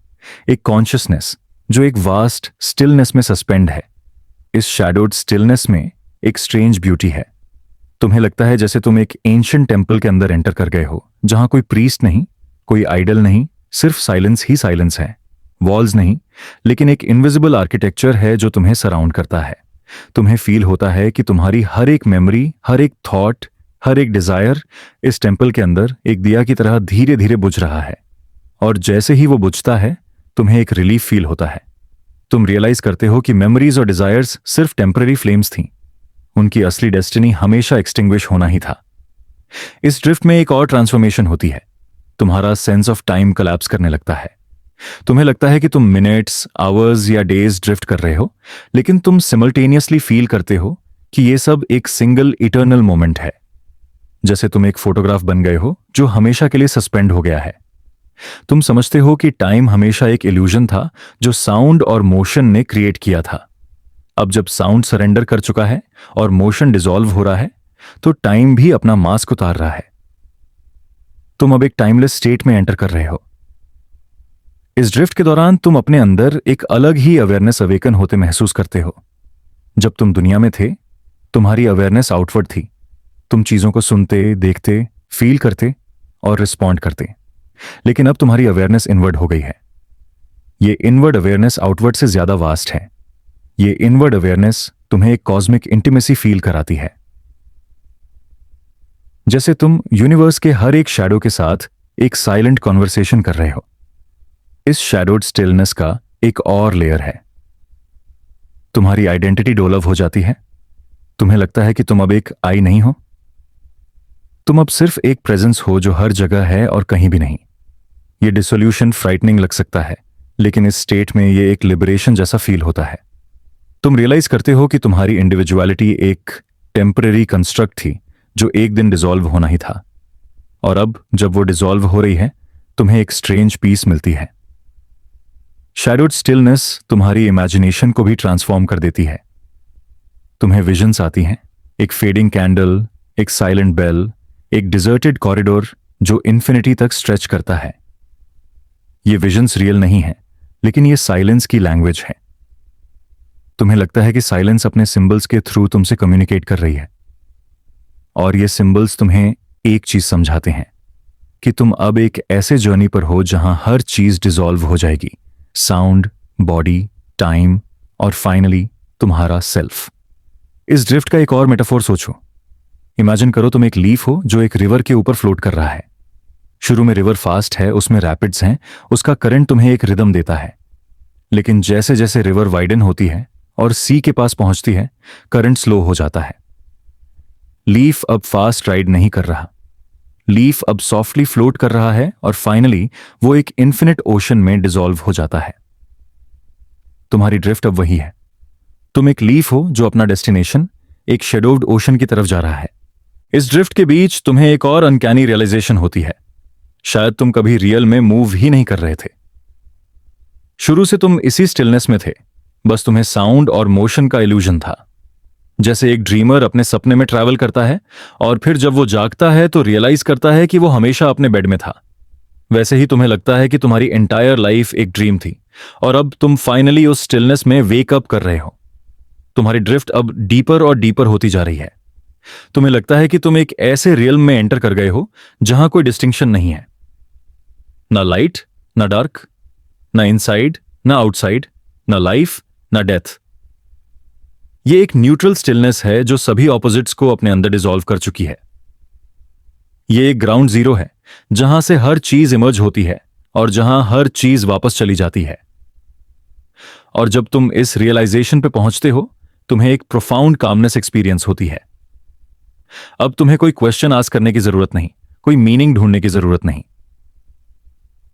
Speaker 1: एक कॉन्शियसनेस जो एक वास्ट स्टिलनेस में सस्पेंड है। इस शैडोड स्टिलनेस में एक स्ट्रेंज ब्यूटी है। तुम्हें लगता है जैसे तुम एक एंशिएंट टेम्पल के अंदर एंटर कर गए हो, जहां कोई प्रीस्ट नहीं, कोई आइडल नहीं, सिर्फ साइलेंस ही साइलेंस है। वॉल्स नहीं, लेकिन एक इनविजिबल आर्किटेक्चर है जो तुम्हें सराउंड करता है। तुम्हें फील होता है कि तुम्हारी हर एक मेमोरी, हर एक थॉट, हर एक डिजायर इस टेम्पल के अंदर एक दिया की तरह धीरे धीरे बुझ रहा है। और जैसे ही वो बुझता है, तुम्हें एक रिलीफ फील होता है। तुम रियलाइज करते हो कि मेमोरीज और डिजायर्स सिर्फ टेम्पररी फ्लेम्स थीं। उनकी असली डेस्टिनी हमेशा एक्सटिंग्विश होना ही था। इस ड्रिफ्ट में एक और ट्रांसफॉर्मेशन होती है। तुम्हारा सेंस ऑफ टाइम कोलैप्स करने लगता है। तुम्हें लगता है कि तुम मिनट्स, आवर्स या डेज ड्रिफ्ट कर रहे हो, लेकिन तुम सिमल्टेनियसली फील करते हो कि ये सब एक सिंगल इटर्नल मोमेंट है। जैसे तुम एक फोटोग्राफ बन गए हो जो हमेशा के लिए सस्पेंड हो गया है। तुम समझते हो कि टाइम हमेशा एक इल्यूजन था जो साउंड और मोशन ने क्रिएट किया था। अब जब साउंड सरेंडर कर चुका है और मोशन डिसॉल्व हो रहा है, तो टाइम भी अपना मास्क उतार रहा है। तुम अब एक टाइमलेस स्टेट में एंटर कर रहे हो। इस ड्रिफ्ट के दौरान तुम अपने अंदर एक अलग ही अवेयरनेस अवेकन होते महसूस करते हो। जब तुम दुनिया में थे, तुम्हारी अवेयरनेस आउटवर्ड थी। तुम चीजों को सुनते, देखते, फील करते और रिस्पॉन्ड करते। लेकिन अब तुम्हारी अवेयरनेस इनवर्ड हो गई है। ये इनवर्ड अवेयरनेस आउटवर्ड से ज्यादा वास्ट है। ये इनवर्ड अवेयरनेस तुम्हें एक कॉस्मिक इंटीमेसी फील कराती है, जैसे तुम यूनिवर्स के हर एक शैडो के साथ एक साइलेंट कॉन्वर्सेशन कर रहे हो। इस शैडोड स्टिलनेस का एक और लेयर है। तुम्हारी आइडेंटिटी डोलव हो जाती है। तुम्हें लगता है कि तुम अब एक आई नहीं हो। तुम अब सिर्फ एक प्रेजेंस हो जो हर जगह है और कहीं भी नहीं। ये डिसोल्यूशन फ्राइटनिंग लग सकता है, लेकिन इस स्टेट में ये एक लिबरेशन जैसा फील होता है। तुम रियलाइज करते हो कि तुम्हारी इंडिविजुअलिटी एक टेम्पररी कंस्ट्रक्ट थी जो एक दिन डिसॉल्व होना ही था, और अब जब वो डिसॉल्व हो रही है, तुम्हें एक स्ट्रेंज पीस मिलती है। शैडोड स्टिलनेस तुम्हारी इमेजिनेशन को भी ट्रांसफॉर्म कर देती है। तुम्हें विजन्स आती हैं, एक फेडिंग कैंडल, एक साइलेंट बेल, एक डिजर्टेड कॉरिडोर जो इन्फिनिटी तक स्ट्रेच करता है। ये विजन्स रियल नहीं है, लेकिन ये साइलेंस की लैंग्वेज है। तुम्हें लगता है कि साइलेंस अपने सिंबल्स के थ्रू तुमसे कम्युनिकेट कर रही है, और ये सिंबल्स तुम्हें एक चीज समझाते हैं कि तुम अब एक ऐसे जर्नी पर हो जहां हर चीज डिसॉल्व हो जाएगी, साउंड, बॉडी, टाइम और फाइनली तुम्हारा सेल्फ। इस ड्रिफ्ट का एक और मेटाफोर सोचो। इमेजिन करो तुम एक लीफ हो जो एक रिवर के ऊपर फ्लोट कर रहा है। शुरू में रिवर फास्ट है, उसमें रैपिड्स हैं, उसका करंट तुम्हें एक रिदम देता है। लेकिन जैसे जैसे रिवर वाइडन होती है और सी के पास पहुंचती है, करंट स्लो हो जाता है। लीफ अब फास्ट राइड नहीं कर रहा, लीफ अब सॉफ्टली फ्लोट कर रहा है और फाइनली वो एक इन्फिनिट ओशन में डिसॉल्व हो जाता है। तुम्हारी ड्रिफ्ट अब वही है। तुम एक लीफ हो जो अपना डेस्टिनेशन एक शेडोव्ड ओशन की तरफ जा रहा है। इस ड्रिफ्ट के बीच तुम्हें एक और अनकैनी रियलाइजेशन होती है, शायद तुम कभी रियल में मूव ही नहीं कर रहे थे। शुरू से तुम इसी स्टिलनेस में थे, बस तुम्हें साउंड और मोशन का इल्यूजन था। जैसे एक ड्रीमर अपने सपने में ट्रैवल करता है और फिर जब वो जागता है तो रियलाइज करता है कि वो हमेशा अपने बेड में था। वैसे ही तुम्हें लगता है कि तुम्हारी एंटायर लाइफ एक ड्रीम थी और अब तुम फाइनली उस स्टिलनेस में वेक अप कर रहे हो। तुम्हारी ड्रिफ्ट अब डीपर और डीपर होती जा रही है। तुम्हें लगता है कि तुम एक ऐसे रियल्म में एंटर कर गए हो जहां कोई डिस्टिंक्शन नहीं है, ना लाइट ना डार्क, ना इनसाइड ना आउटसाइड, ना लाइफ ना डेथ। ये एक न्यूट्रल स्टिलनेस है जो सभी ऑपोजिट्स को अपने अंदर डिसॉल्व कर चुकी है। ये एक ग्राउंड जीरो है जहां से हर चीज इमर्ज होती है और जहां हर चीज वापस चली जाती है। और जब तुम इस रियलाइजेशन पे पहुंचते हो, तुम्हें एक प्रोफाउंड कामनेस एक्सपीरियंस होती है। अब तुम्हें कोई क्वेश्चन आस्क करने की जरूरत नहीं, कोई मीनिंग ढूंढने की जरूरत नहीं।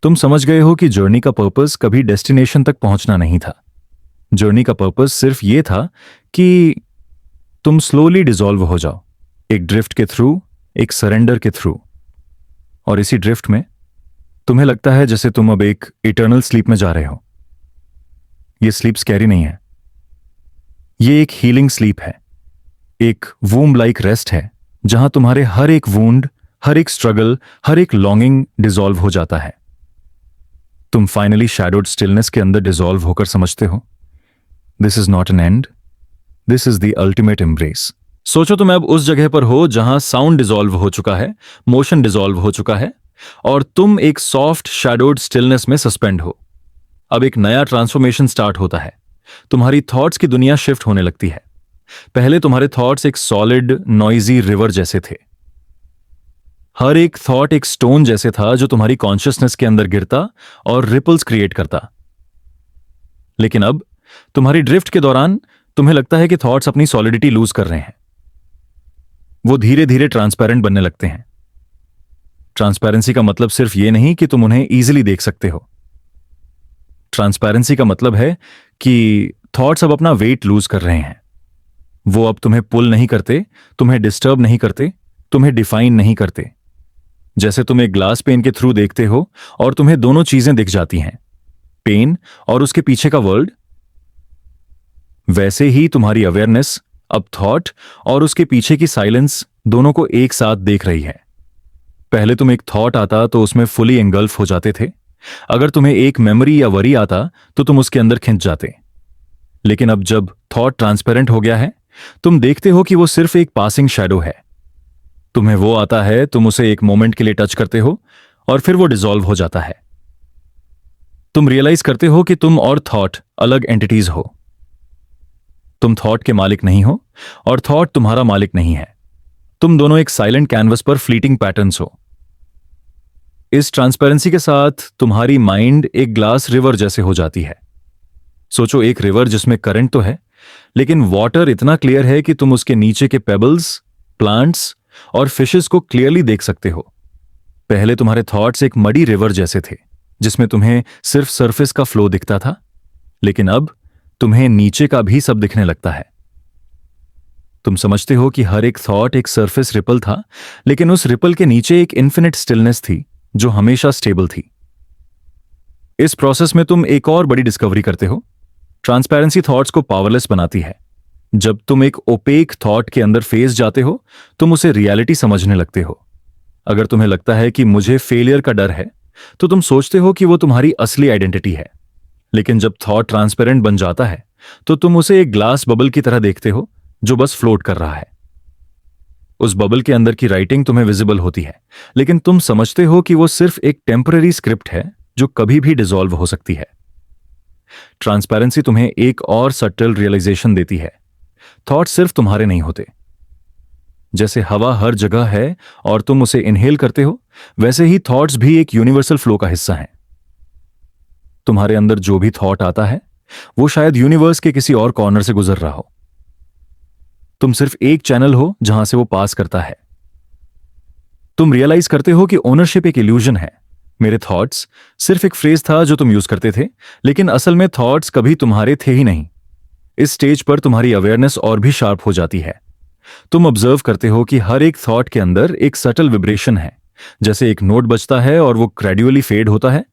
Speaker 1: तुम समझ गए हो कि जर्नी का पर्पस कभी डेस्टिनेशन तक पहुंचना नहीं था। जर्नी का पर्पस सिर्फ यह था कि तुम स्लोली डिसॉल्व हो जाओ, एक ड्रिफ्ट के थ्रू, एक सरेंडर के थ्रू। और इसी ड्रिफ्ट में तुम्हें लगता है जैसे तुम अब एक इटर्नल स्लीप में जा रहे हो। यह स्लीप स्कैरी नहीं है, यह एक हीलिंग स्लीप है, एक वूम्ब लाइक रेस्ट है जहां तुम्हारे हर एक वूंड, हर एक स्ट्रगल, हर एक लॉन्गिंग डिसॉल्व हो जाता है। तुम फाइनली शैडोड स्टिलनेस के अंदर डिसॉल्व होकर समझते हो, this is not an and, this is the ultimate embrace. सोचो तुम अब उस जगह पर हो जहां साउंड डिसॉल्व हो चुका है, मोशन डिसॉल्व हो चुका है और तुम एक सॉफ्ट शैडोड स्टिलनेस में सस्पेंड हो। अब एक नया ट्रांसफॉर्मेशन स्टार्ट होता है। तुम्हारी थॉट्स की दुनिया शिफ्ट होने लगती है। पहले तुम्हारे थॉट्स एक सॉलिड नॉइजी रिवर जैसे थे। हर एक थॉट एक स्टोन जैसे था जो तुम्हारी कॉन्शियसनेस के अंदर गिरता और रिपल्स क्रिएट करता। लेकिन अब तुम्हारी ड्रिफ्ट के दौरान तुम्हें लगता है कि थॉट्स अपनी सॉलिडिटी लूज कर रहे हैं। वो धीरे धीरे ट्रांसपेरेंट बनने लगते हैं। ट्रांसपेरेंसी का मतलब सिर्फ ये नहीं कि तुम उन्हें इजीली देख सकते हो। ट्रांसपेरेंसी का मतलब है कि थॉट्स अब अपना वेट लूज कर रहे हैं। वो अब तुम्हें पुल नहीं करते, तुम्हें डिस्टर्ब नहीं करते, तुम्हें डिफाइन नहीं करते। जैसे तुम एक ग्लास पेन के थ्रू देखते हो और तुम्हें दोनों चीजें दिख जाती हैं, पेन और उसके पीछे का वर्ल्ड, वैसे ही तुम्हारी अवेयरनेस अब थॉट और उसके पीछे की साइलेंस दोनों को एक साथ देख रही है। पहले तुम एक थॉट आता तो उसमें फुली एंगल्फ हो जाते थे। अगर तुम्हें एक मेमोरी या वरी आता तो तुम उसके अंदर खिंच जाते। लेकिन अब जब थॉट ट्रांसपेरेंट हो गया है, तुम देखते हो कि वो सिर्फ एक पासिंग शैडो है। तुम्हें वो आता है, तुम उसे एक मोमेंट के लिए टच करते हो और फिर वो डिसॉल्व हो जाता है। तुम रियलाइज करते हो कि तुम और थॉट अलग एंटिटीज हो। तुम थॉट के मालिक नहीं हो और थॉट तुम्हारा मालिक नहीं है। तुम दोनों एक साइलेंट कैनवस पर फ्लीटिंग पैटर्न्स हो। इस ट्रांसपेरेंसी के साथ तुम्हारी माइंड एक ग्लास रिवर जैसे हो जाती है। सोचो एक रिवर जिसमें करंट तो है, लेकिन वाटर इतना क्लियर है कि तुम उसके नीचे के पेबल्स, प्लांट्स और फिशेस को क्लियरली देख सकते हो। पहले तुम्हारे थॉट्स एक मडी रिवर जैसे थे जिसमें तुम्हें सिर्फ सरफेस का फ्लो दिखता था, लेकिन अब तुम्हें नीचे का भी सब दिखने लगता है। तुम समझते हो कि हर एक थॉट एक सरफेस रिपल था, लेकिन उस रिपल के नीचे एक इन्फिनिट स्टिलनेस थी जो हमेशा स्टेबल थी। इस प्रोसेस में तुम एक और बड़ी डिस्कवरी करते हो। ट्रांसपेरेंसी थॉट्स को पावरलेस बनाती है। जब तुम एक ओपेक थॉट के अंदर फेस जाते हो, तुम उसे रियलिटी समझने लगते हो। अगर तुम्हें लगता है कि मुझे फेलियर का डर है, तो तुम सोचते हो कि वो तुम्हारी असली आइडेंटिटी है। लेकिन जब थॉट ट्रांसपेरेंट बन जाता है, तो तुम उसे एक ग्लास बबल की तरह देखते हो जो बस फ्लोट कर रहा है। उस बबल के अंदर की राइटिंग तुम्हें विजिबल होती है, लेकिन तुम समझते हो कि वो सिर्फ एक टेम्पररी स्क्रिप्ट है जो कभी भी डिसॉल्व हो सकती है। ट्रांसपेरेंसी तुम्हें एक और सटल रियलाइजेशन देती है, थॉट सिर्फ तुम्हारे नहीं होते। जैसे हवा हर जगह है और तुम उसे इनहेल करते हो, वैसे ही थॉट्स भी एक यूनिवर्सल फ्लो का हिस्सा हैं। तुम्हारे अंदर जो भी थॉट आता है वो शायद यूनिवर्स के किसी और कॉर्नर से गुजर रहा हो। तुम सिर्फ एक चैनल हो जहां से वो पास करता है। तुम रियलाइज करते हो कि ओनरशिप एक इल्यूजन है। मेरे थॉट्स सिर्फ एक फ्रेज था जो तुम यूज करते थे, लेकिन असल में थॉट्स कभी तुम्हारे थे ही नहीं। इस स्टेज पर तुम्हारी अवेयरनेस और भी शार्प हो जाती है। तुम ऑब्जर्व करते हो कि हर एक थॉट के अंदर एक सटल विब्रेशन है। जैसे एक नोट बजता है और वो ग्रेजुअली फेड होता है,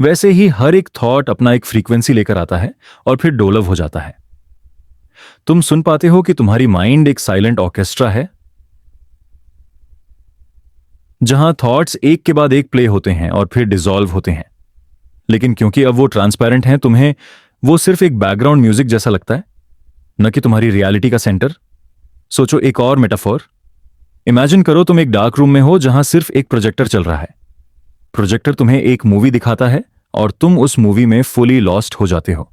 Speaker 1: वैसे ही हर एक थॉट अपना एक फ्रीक्वेंसी लेकर आता है और फिर डोलव हो जाता है। तुम सुन पाते हो कि तुम्हारी माइंड एक साइलेंट ऑर्केस्ट्रा है जहां थॉट्स एक के बाद एक प्ले होते हैं और फिर डिसॉल्व होते हैं। लेकिन क्योंकि अब वो ट्रांसपेरेंट हैं, तुम्हें वो सिर्फ एक बैकग्राउंड म्यूजिक जैसा लगता है, न कि तुम्हारी रियलिटी का सेंटर। सोचो एक और मेटाफोर। इमेजिन करो तुम एक डार्क रूम में हो जहां सिर्फ एक प्रोजेक्टर चल रहा है। प्रोजेक्टर तुम्हें एक मूवी दिखाता है और तुम उस मूवी में फुली लॉस्ट हो जाते हो।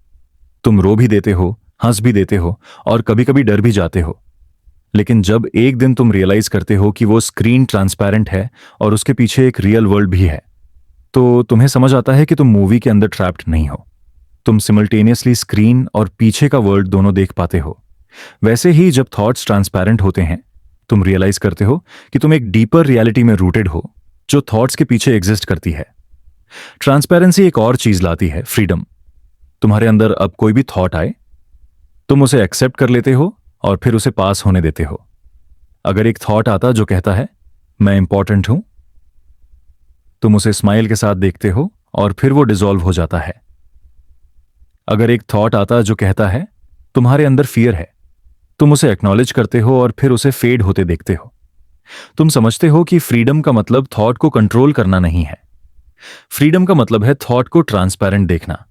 Speaker 1: तुम रो भी देते हो, हंस भी देते हो और कभी कभी डर भी जाते हो। लेकिन जब एक दिन तुम रियलाइज करते हो कि वो स्क्रीन ट्रांसपेरेंट है और उसके पीछे एक रियल वर्ल्ड भी है, तो तुम्हें समझ आता है कि तुम मूवी के अंदर ट्रैप्ड नहीं हो। तुम सिमल्टेनियसली स्क्रीन और पीछे का वर्ल्ड दोनों देख पाते हो। वैसे ही जब थॉट्स ट्रांसपेरेंट होते हैं, तुम रियलाइज करते हो कि तुम एक डीपर रियलिटी में रूटेड हो जो थॉट्स के पीछे एग्जिस्ट करती है। ट्रांसपेरेंसी एक और चीज लाती है, फ्रीडम। तुम्हारे अंदर अब कोई भी थॉट आए, तुम उसे एक्सेप्ट कर लेते हो और फिर उसे पास होने देते हो। अगर एक थॉट आता जो कहता है मैं इंपॉर्टेंट हूं, तुम उसे स्माइल के साथ देखते हो और फिर वो डिसॉल्व हो जाता है। अगर एक थॉट आता जो कहता है तुम्हारे अंदर फियर है, तुम उसे एक्नॉलेज करते हो और फिर उसे फेड होते देखते हो। तुम समझते हो कि फ्रीडम का मतलब थॉट को कंट्रोल करना नहीं है। फ्रीडम का मतलब है थॉट को ट्रांसपेरेंट देखना।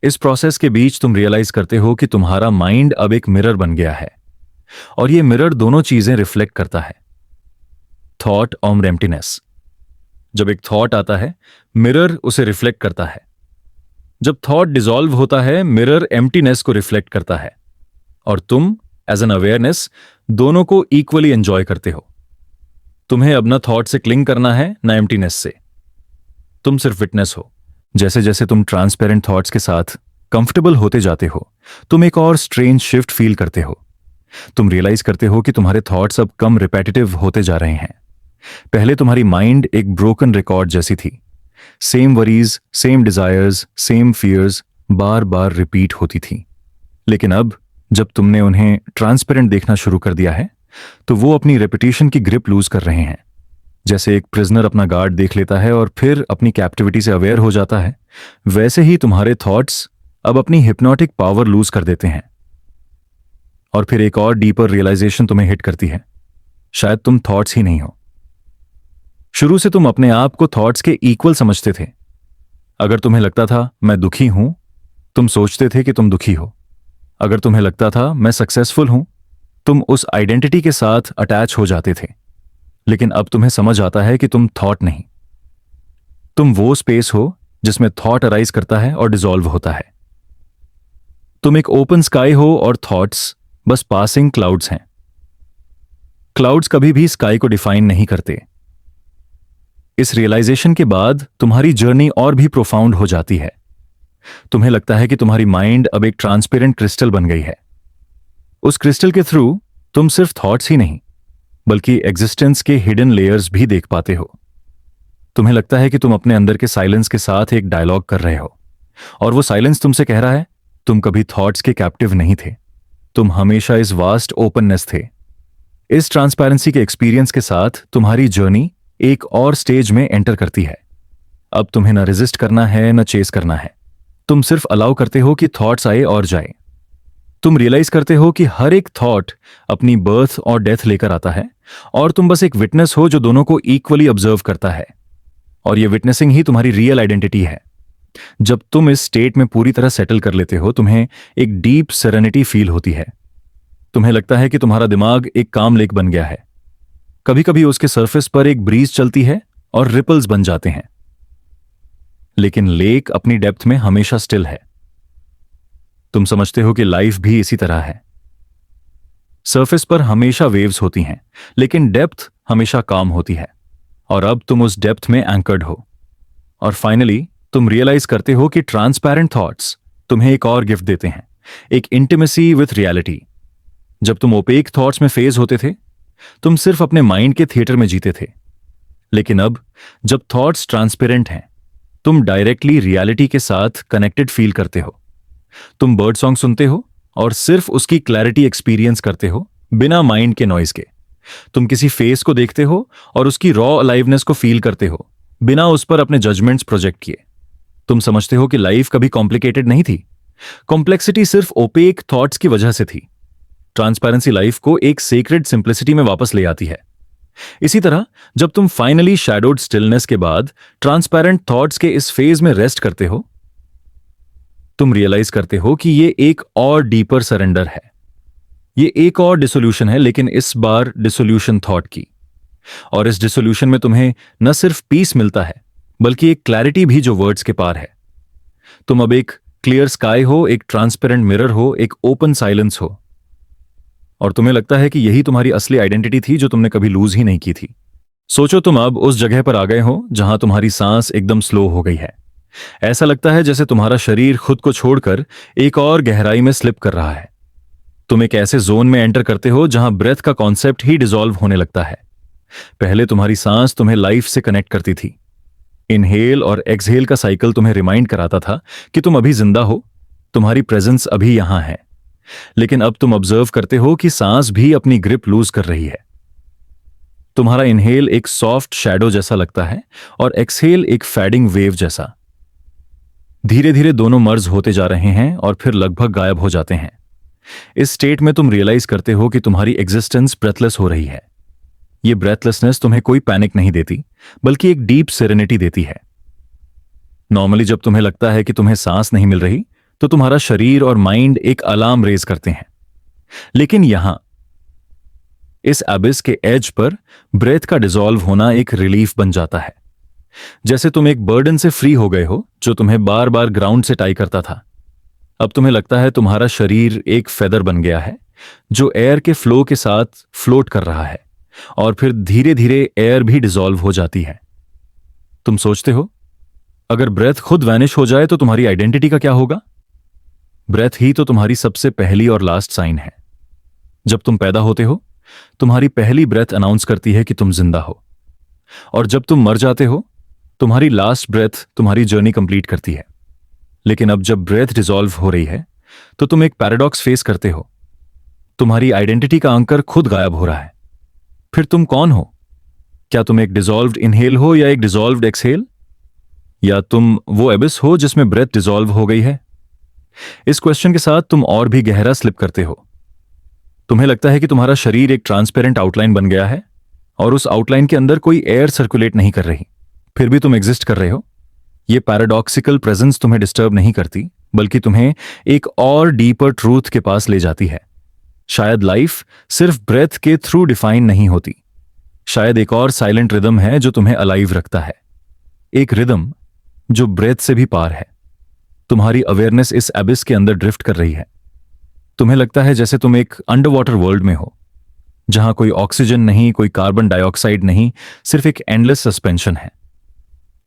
Speaker 1: इस प्रोसेस के बीच तुम रियलाइज करते हो कि तुम्हारा माइंड अब एक मिरर बन गया है और ये मिरर दोनों चीजें रिफ्लेक्ट करता है, थॉट और एम्प्टीनेस। जब एक थॉट आता है, मिरर उसे रिफ्लेक्ट करता है। जब थॉट डिसॉल्व होता है, मिरर एम्प्टीनेस को रिफ्लेक्ट करता है और तुम एज एन अवेयरनेस दोनों को इक्वली एंजॉय करते हो। तुम्हें अब ना थॉट से क्लिंग करना है ना एम्प्टीनेस से। तुम सिर्फ विटनेस हो। जैसे जैसे तुम ट्रांसपेरेंट थॉट्स के साथ कंफर्टेबल होते जाते हो, तुम एक और स्ट्रेंज शिफ्ट फील करते हो। तुम रियलाइज करते हो कि तुम्हारे थॉट्स अब कम रिपेटिटिव होते जा रहे हैं। पहले तुम्हारी माइंड एक ब्रोकन रिकॉर्ड जैसी थी। Same worries, same desires, same fears बार बार रिपीट होती थी। लेकिन अब जब तुमने उन्हें ट्रांसपेरेंट देखना शुरू कर दिया है, तो वो अपनी रेपुटेशन की ग्रिप लूज कर रहे हैं। जैसे एक प्रिजनर अपना गार्ड देख लेता है और फिर अपनी कैप्टिविटी से अवेयर हो जाता है, वैसे ही तुम्हारे थॉट्स अब अपनी हिप्नोटिक पावर लूज कर देते हैं। और फिर एक और डीपर रियलाइजेशन तुम्हें हिट करती है, शायद तुम थॉट्स ही नहीं हो। शुरू से तुम अपने आप को थॉट्स के इक्वल समझते थे। अगर तुम्हें लगता था मैं दुखी हूं, तुम सोचते थे कि तुम दुखी हो। अगर तुम्हें लगता था मैं सक्सेसफुल हूं, तुम उस आइडेंटिटी के साथ अटैच हो जाते थे। लेकिन अब तुम्हें समझ आता है कि तुम थॉट नहीं, तुम वो स्पेस हो जिसमें थॉट अराइज करता है और डिसॉल्व होता है। तुम एक ओपन स्काई हो और थॉट्स बस पासिंग क्लाउड्स हैं। क्लाउड्स कभी भी स्काई को डिफाइन नहीं करते। इस रियलाइजेशन के बाद तुम्हारी जर्नी और भी प्रोफाउंड हो जाती है। तुम्हें लगता है कि तुम्हारी माइंड अब एक ट्रांसपेरेंट क्रिस्टल बन गई है। उस क्रिस्टल के थ्रू तुम सिर्फ थॉट्स ही नहीं, बल्कि एग्जिस्टेंस के हिडन लेयर्स भी देख पाते हो। तुम्हें लगता है कि तुम अपने अंदर के साइलेंस के साथ एक डायलॉग कर रहे हो और वो साइलेंस तुमसे कह रहा है तुम कभी थॉट्स के कैप्टिव नहीं थे, तुम हमेशा इस वास्ट ओपननेस थे। इस ट्रांसपेरेंसी के एक्सपीरियंस के साथ तुम्हारी जर्नी एक और स्टेज में एंटर करती है। अब तुम्हें न रेजिस्ट करना है न चेस करना है। तुम सिर्फ अलाउ करते हो कि थॉट्स आए और जाए। तुम रियलाइज करते हो कि हर एक थॉट अपनी बर्थ और डेथ लेकर आता है और तुम बस एक विटनेस हो जो दोनों को इक्वली ऑब्जर्व करता है। और ये विटनेसिंग ही तुम्हारी रियल आइडेंटिटी है। जब तुम इस स्टेट में पूरी तरह सेटल कर लेते हो, तुम्हें एक डीप सेरेनिटी फील होती है। तुम्हें लगता है कि तुम्हारा दिमाग एक काम लेक बन गया है। कभी कभी उसके सरफेस पर एक ब्रीज चलती है और रिपल्स बन जाते हैं, लेकिन लेक अपनी डेप्थ में हमेशा स्टिल है। तुम समझते हो कि लाइफ भी इसी तरह है। सरफेस पर हमेशा वेव्स होती हैं, लेकिन डेप्थ हमेशा काम होती है, और अब तुम उस डेप्थ में एंकर्ड हो। और फाइनली तुम रियलाइज करते हो कि ट्रांसपेरेंट थॉट्स तुम्हें एक और गिफ्ट देते हैं, एक इंटिमेसी विथ रियलिटी। जब तुम ओपेक थॉट्स में फेज होते थे, तुम सिर्फ अपने माइंड के थिएटर में जीते थे, लेकिन अब जब थॉट्स ट्रांसपेरेंट हैं, तुम डायरेक्टली रियलिटी के साथ कनेक्टेड फील करते हो। तुम बर्ड सॉन्ग सुनते हो और सिर्फ उसकी क्लैरिटी एक्सपीरियंस करते हो, बिना माइंड के नॉइज के। तुम किसी फेस को देखते हो और उसकी रॉ अलाइवनेस को फील करते हो, बिना उस पर अपने जजमेंट्स प्रोजेक्ट किए। तुम समझते हो कि लाइफ कभी कॉम्प्लिकेटेड नहीं थी, कॉम्प्लेक्सिटी सिर्फ ओपेक थॉट्स की वजह से थी। ट्रांसपेरेंसी लाइफ को एक सेक्रेड सिंप्लिसिटी में वापस ले आती है। इसी तरह जब तुम फाइनली शैडोड स्टिलनेस के बाद ट्रांसपेरेंट थॉट्स के इस फेज में रेस्ट करते हो, तुम रियलाइज करते हो कि ये एक और डीपर सरेंडर है। ये एक और डिसोल्यूशन है, लेकिन इस बार डिसोल्यूशन थॉट की। और इस डिसोल्यूशन में तुम्हें न सिर्फ पीस मिलता है, बल्कि एक क्लैरिटी भी जो वर्ड्स के पार है। तुम अब एक क्लियर स्काई हो, एक ट्रांसपेरेंट मिरर हो, एक ओपन साइलेंस हो, और तुम्हें लगता है कि यही तुम्हारी असली आइडेंटिटी थी जो तुमने कभी लूज ही नहीं की थी। सोचो तुम अब उस जगह पर आ गए हो जहां तुम्हारी सांस एकदम स्लो हो गई है। ऐसा लगता है जैसे तुम्हारा शरीर खुद को छोड़कर एक और गहराई में स्लिप कर रहा है। तुम एक ऐसे जोन में एंटर करते हो जहां ब्रेथ का कॉन्सेप्ट ही डिसॉल्व होने लगता है। पहले तुम्हारी सांस तुम्हें लाइफ से कनेक्ट करती थी। इनहेल और एक्सहेल का साइकिल तुम्हें रिमाइंड कराता था कि तुम अभी जिंदा हो, तुम्हारी प्रेजेंस अभी यहां है। लेकिन अब तुम ऑब्जर्व करते हो कि सांस भी अपनी ग्रिप लूज कर रही है। तुम्हारा इनहेल एक सॉफ्ट शैडो जैसा लगता है और एक्सहेल एक फैडिंग वेव जैसा। धीरे धीरे दोनों मर्ज होते जा रहे हैं और फिर लगभग गायब हो जाते हैं। इस स्टेट में तुम रियलाइज करते हो कि तुम्हारी एग्जिस्टेंस ब्रेथलेस हो रही है। ये ब्रेथलेसनेस तुम्हें कोई पैनिक नहीं देती, बल्कि एक डीप सेरेनिटी देती है। नॉर्मली जब तुम्हें लगता है कि तुम्हें सांस नहीं मिल रही, तो तुम्हारा शरीर और माइंड एक अलार्म रेज करते हैं। लेकिन यहां इस एबिस के एज पर ब्रेथ का डिसॉल्व होना एक रिलीफ बन जाता है। जैसे तुम एक बर्डन से फ्री हो गए हो जो तुम्हें बार बार ग्राउंड से टाई करता था। अब तुम्हें लगता है तुम्हारा शरीर एक फेदर बन गया है जो एयर के फ्लो के साथ फ्लोट कर रहा है, और फिर धीरे धीरे एयर भी डिसॉल्व हो जाती है। तुम सोचते हो अगर ब्रेथ खुद वैनिश हो जाए तो तुम्हारी आइडेंटिटी का क्या होगा? ब्रेथ ही तो तुम्हारी सबसे पहली और लास्ट साइन है। जब तुम पैदा होते हो, तुम्हारी पहली ब्रेथ अनाउंस करती है कि तुम जिंदा हो, और जब तुम मर जाते हो, तुम्हारी लास्ट ब्रेथ तुम्हारी जर्नी कंप्लीट करती है। लेकिन अब जब ब्रेथ डिसॉल्व हो रही है, तो तुम एक पैराडॉक्स फेस करते हो। तुम्हारी आइडेंटिटी का अंकर खुद गायब हो रहा है। फिर तुम कौन हो? क्या तुम एक डिसॉल्व्ड इनहेल हो या एक डिसॉल्व्ड एक्सहेल? या तुम वो एबिस हो जिसमें ब्रेथ डिसॉल्व हो गई है? इस क्वेश्चन के साथ तुम और भी गहरा स्लिप करते हो। तुम्हें लगता है कि तुम्हारा शरीर एक ट्रांसपेरेंट आउटलाइन बन गया है और उस आउटलाइन के अंदर कोई एयर सर्कुलेट नहीं कर रही, फिर भी तुम एग्जिस्ट कर रहे हो। ये पैराडॉक्सिकल प्रेजेंस तुम्हें डिस्टर्ब नहीं करती, बल्कि तुम्हें एक और डीपर ट्रूथ के पास ले जाती है। शायद लाइफ सिर्फ ब्रेथ के थ्रू डिफाइन नहीं होती। शायद एक और साइलेंट रिदम है जो तुम्हें अलाइव रखता है, एक रिदम जो ब्रेथ से भी पार है। तुम्हारी अवेयरनेस इस एबिस के अंदर ड्रिफ्ट कर रही है। तुम्हें लगता है जैसे तुम एक अंडर वाटर वर्ल्ड में हो, जहां कोई ऑक्सीजन नहीं, कोई कार्बन डाइऑक्साइड नहीं, सिर्फ एक एंडलेस सस्पेंशन है।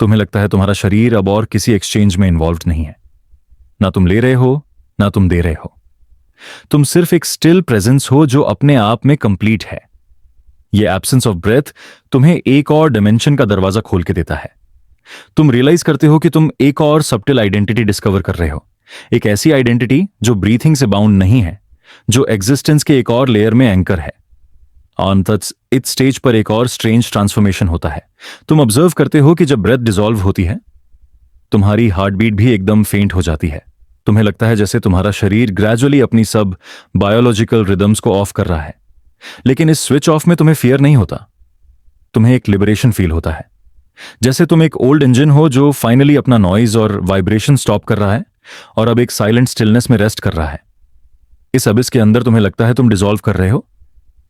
Speaker 1: तुम्हें लगता है तुम्हारा शरीर अब और किसी एक्सचेंज में इन्वॉल्व नहीं है। ना तुम ले रहे हो, ना तुम दे रहे हो। तुम सिर्फ एक स्टिल प्रेजेंस हो जो अपने आप में कंप्लीट है। यह एब्सेंस ऑफ ब्रेथ तुम्हें एक और डिमेंशन का दरवाजा खोल के देता है। तुम रियलाइज करते हो कि तुम एक और सबटिल आइडेंटिटी डिस्कवर कर रहे हो, एक ऐसी आइडेंटिटी जो ब्रीथिंग से बाउंड नहीं है, जो एग्जिस्टेंस के एक और लेयर में एंकर है। ऑन दैट इस स्टेज पर एक और स्ट्रेंज ट्रांसफॉर्मेशन होता है। तुम ऑब्जर्व करते हो कि जब ब्रेथ डिसॉल्व होती है, तुम्हारी हार्ट बीट भी एकदम फेंट हो जाती है। तुम्हें लगता है जैसे तुम्हारा शरीर ग्रेजुअली अपनी सब बायोलॉजिकल रिदम्स को ऑफ कर रहा है। लेकिन इस स्विच ऑफ में तुम्हें फियर नहीं होता, तुम्हें एक लिबरेशन फील होता है। जैसे तुम एक ओल्ड इंजन हो जो फाइनली अपना नॉइज और वाइब्रेशन स्टॉप कर रहा है और अब एक साइलेंट स्टिलनेस में रेस्ट कर रहा है। इस अबिस के अंदर तुम्हें लगता है तुम डिसॉल्व कर रहे हो,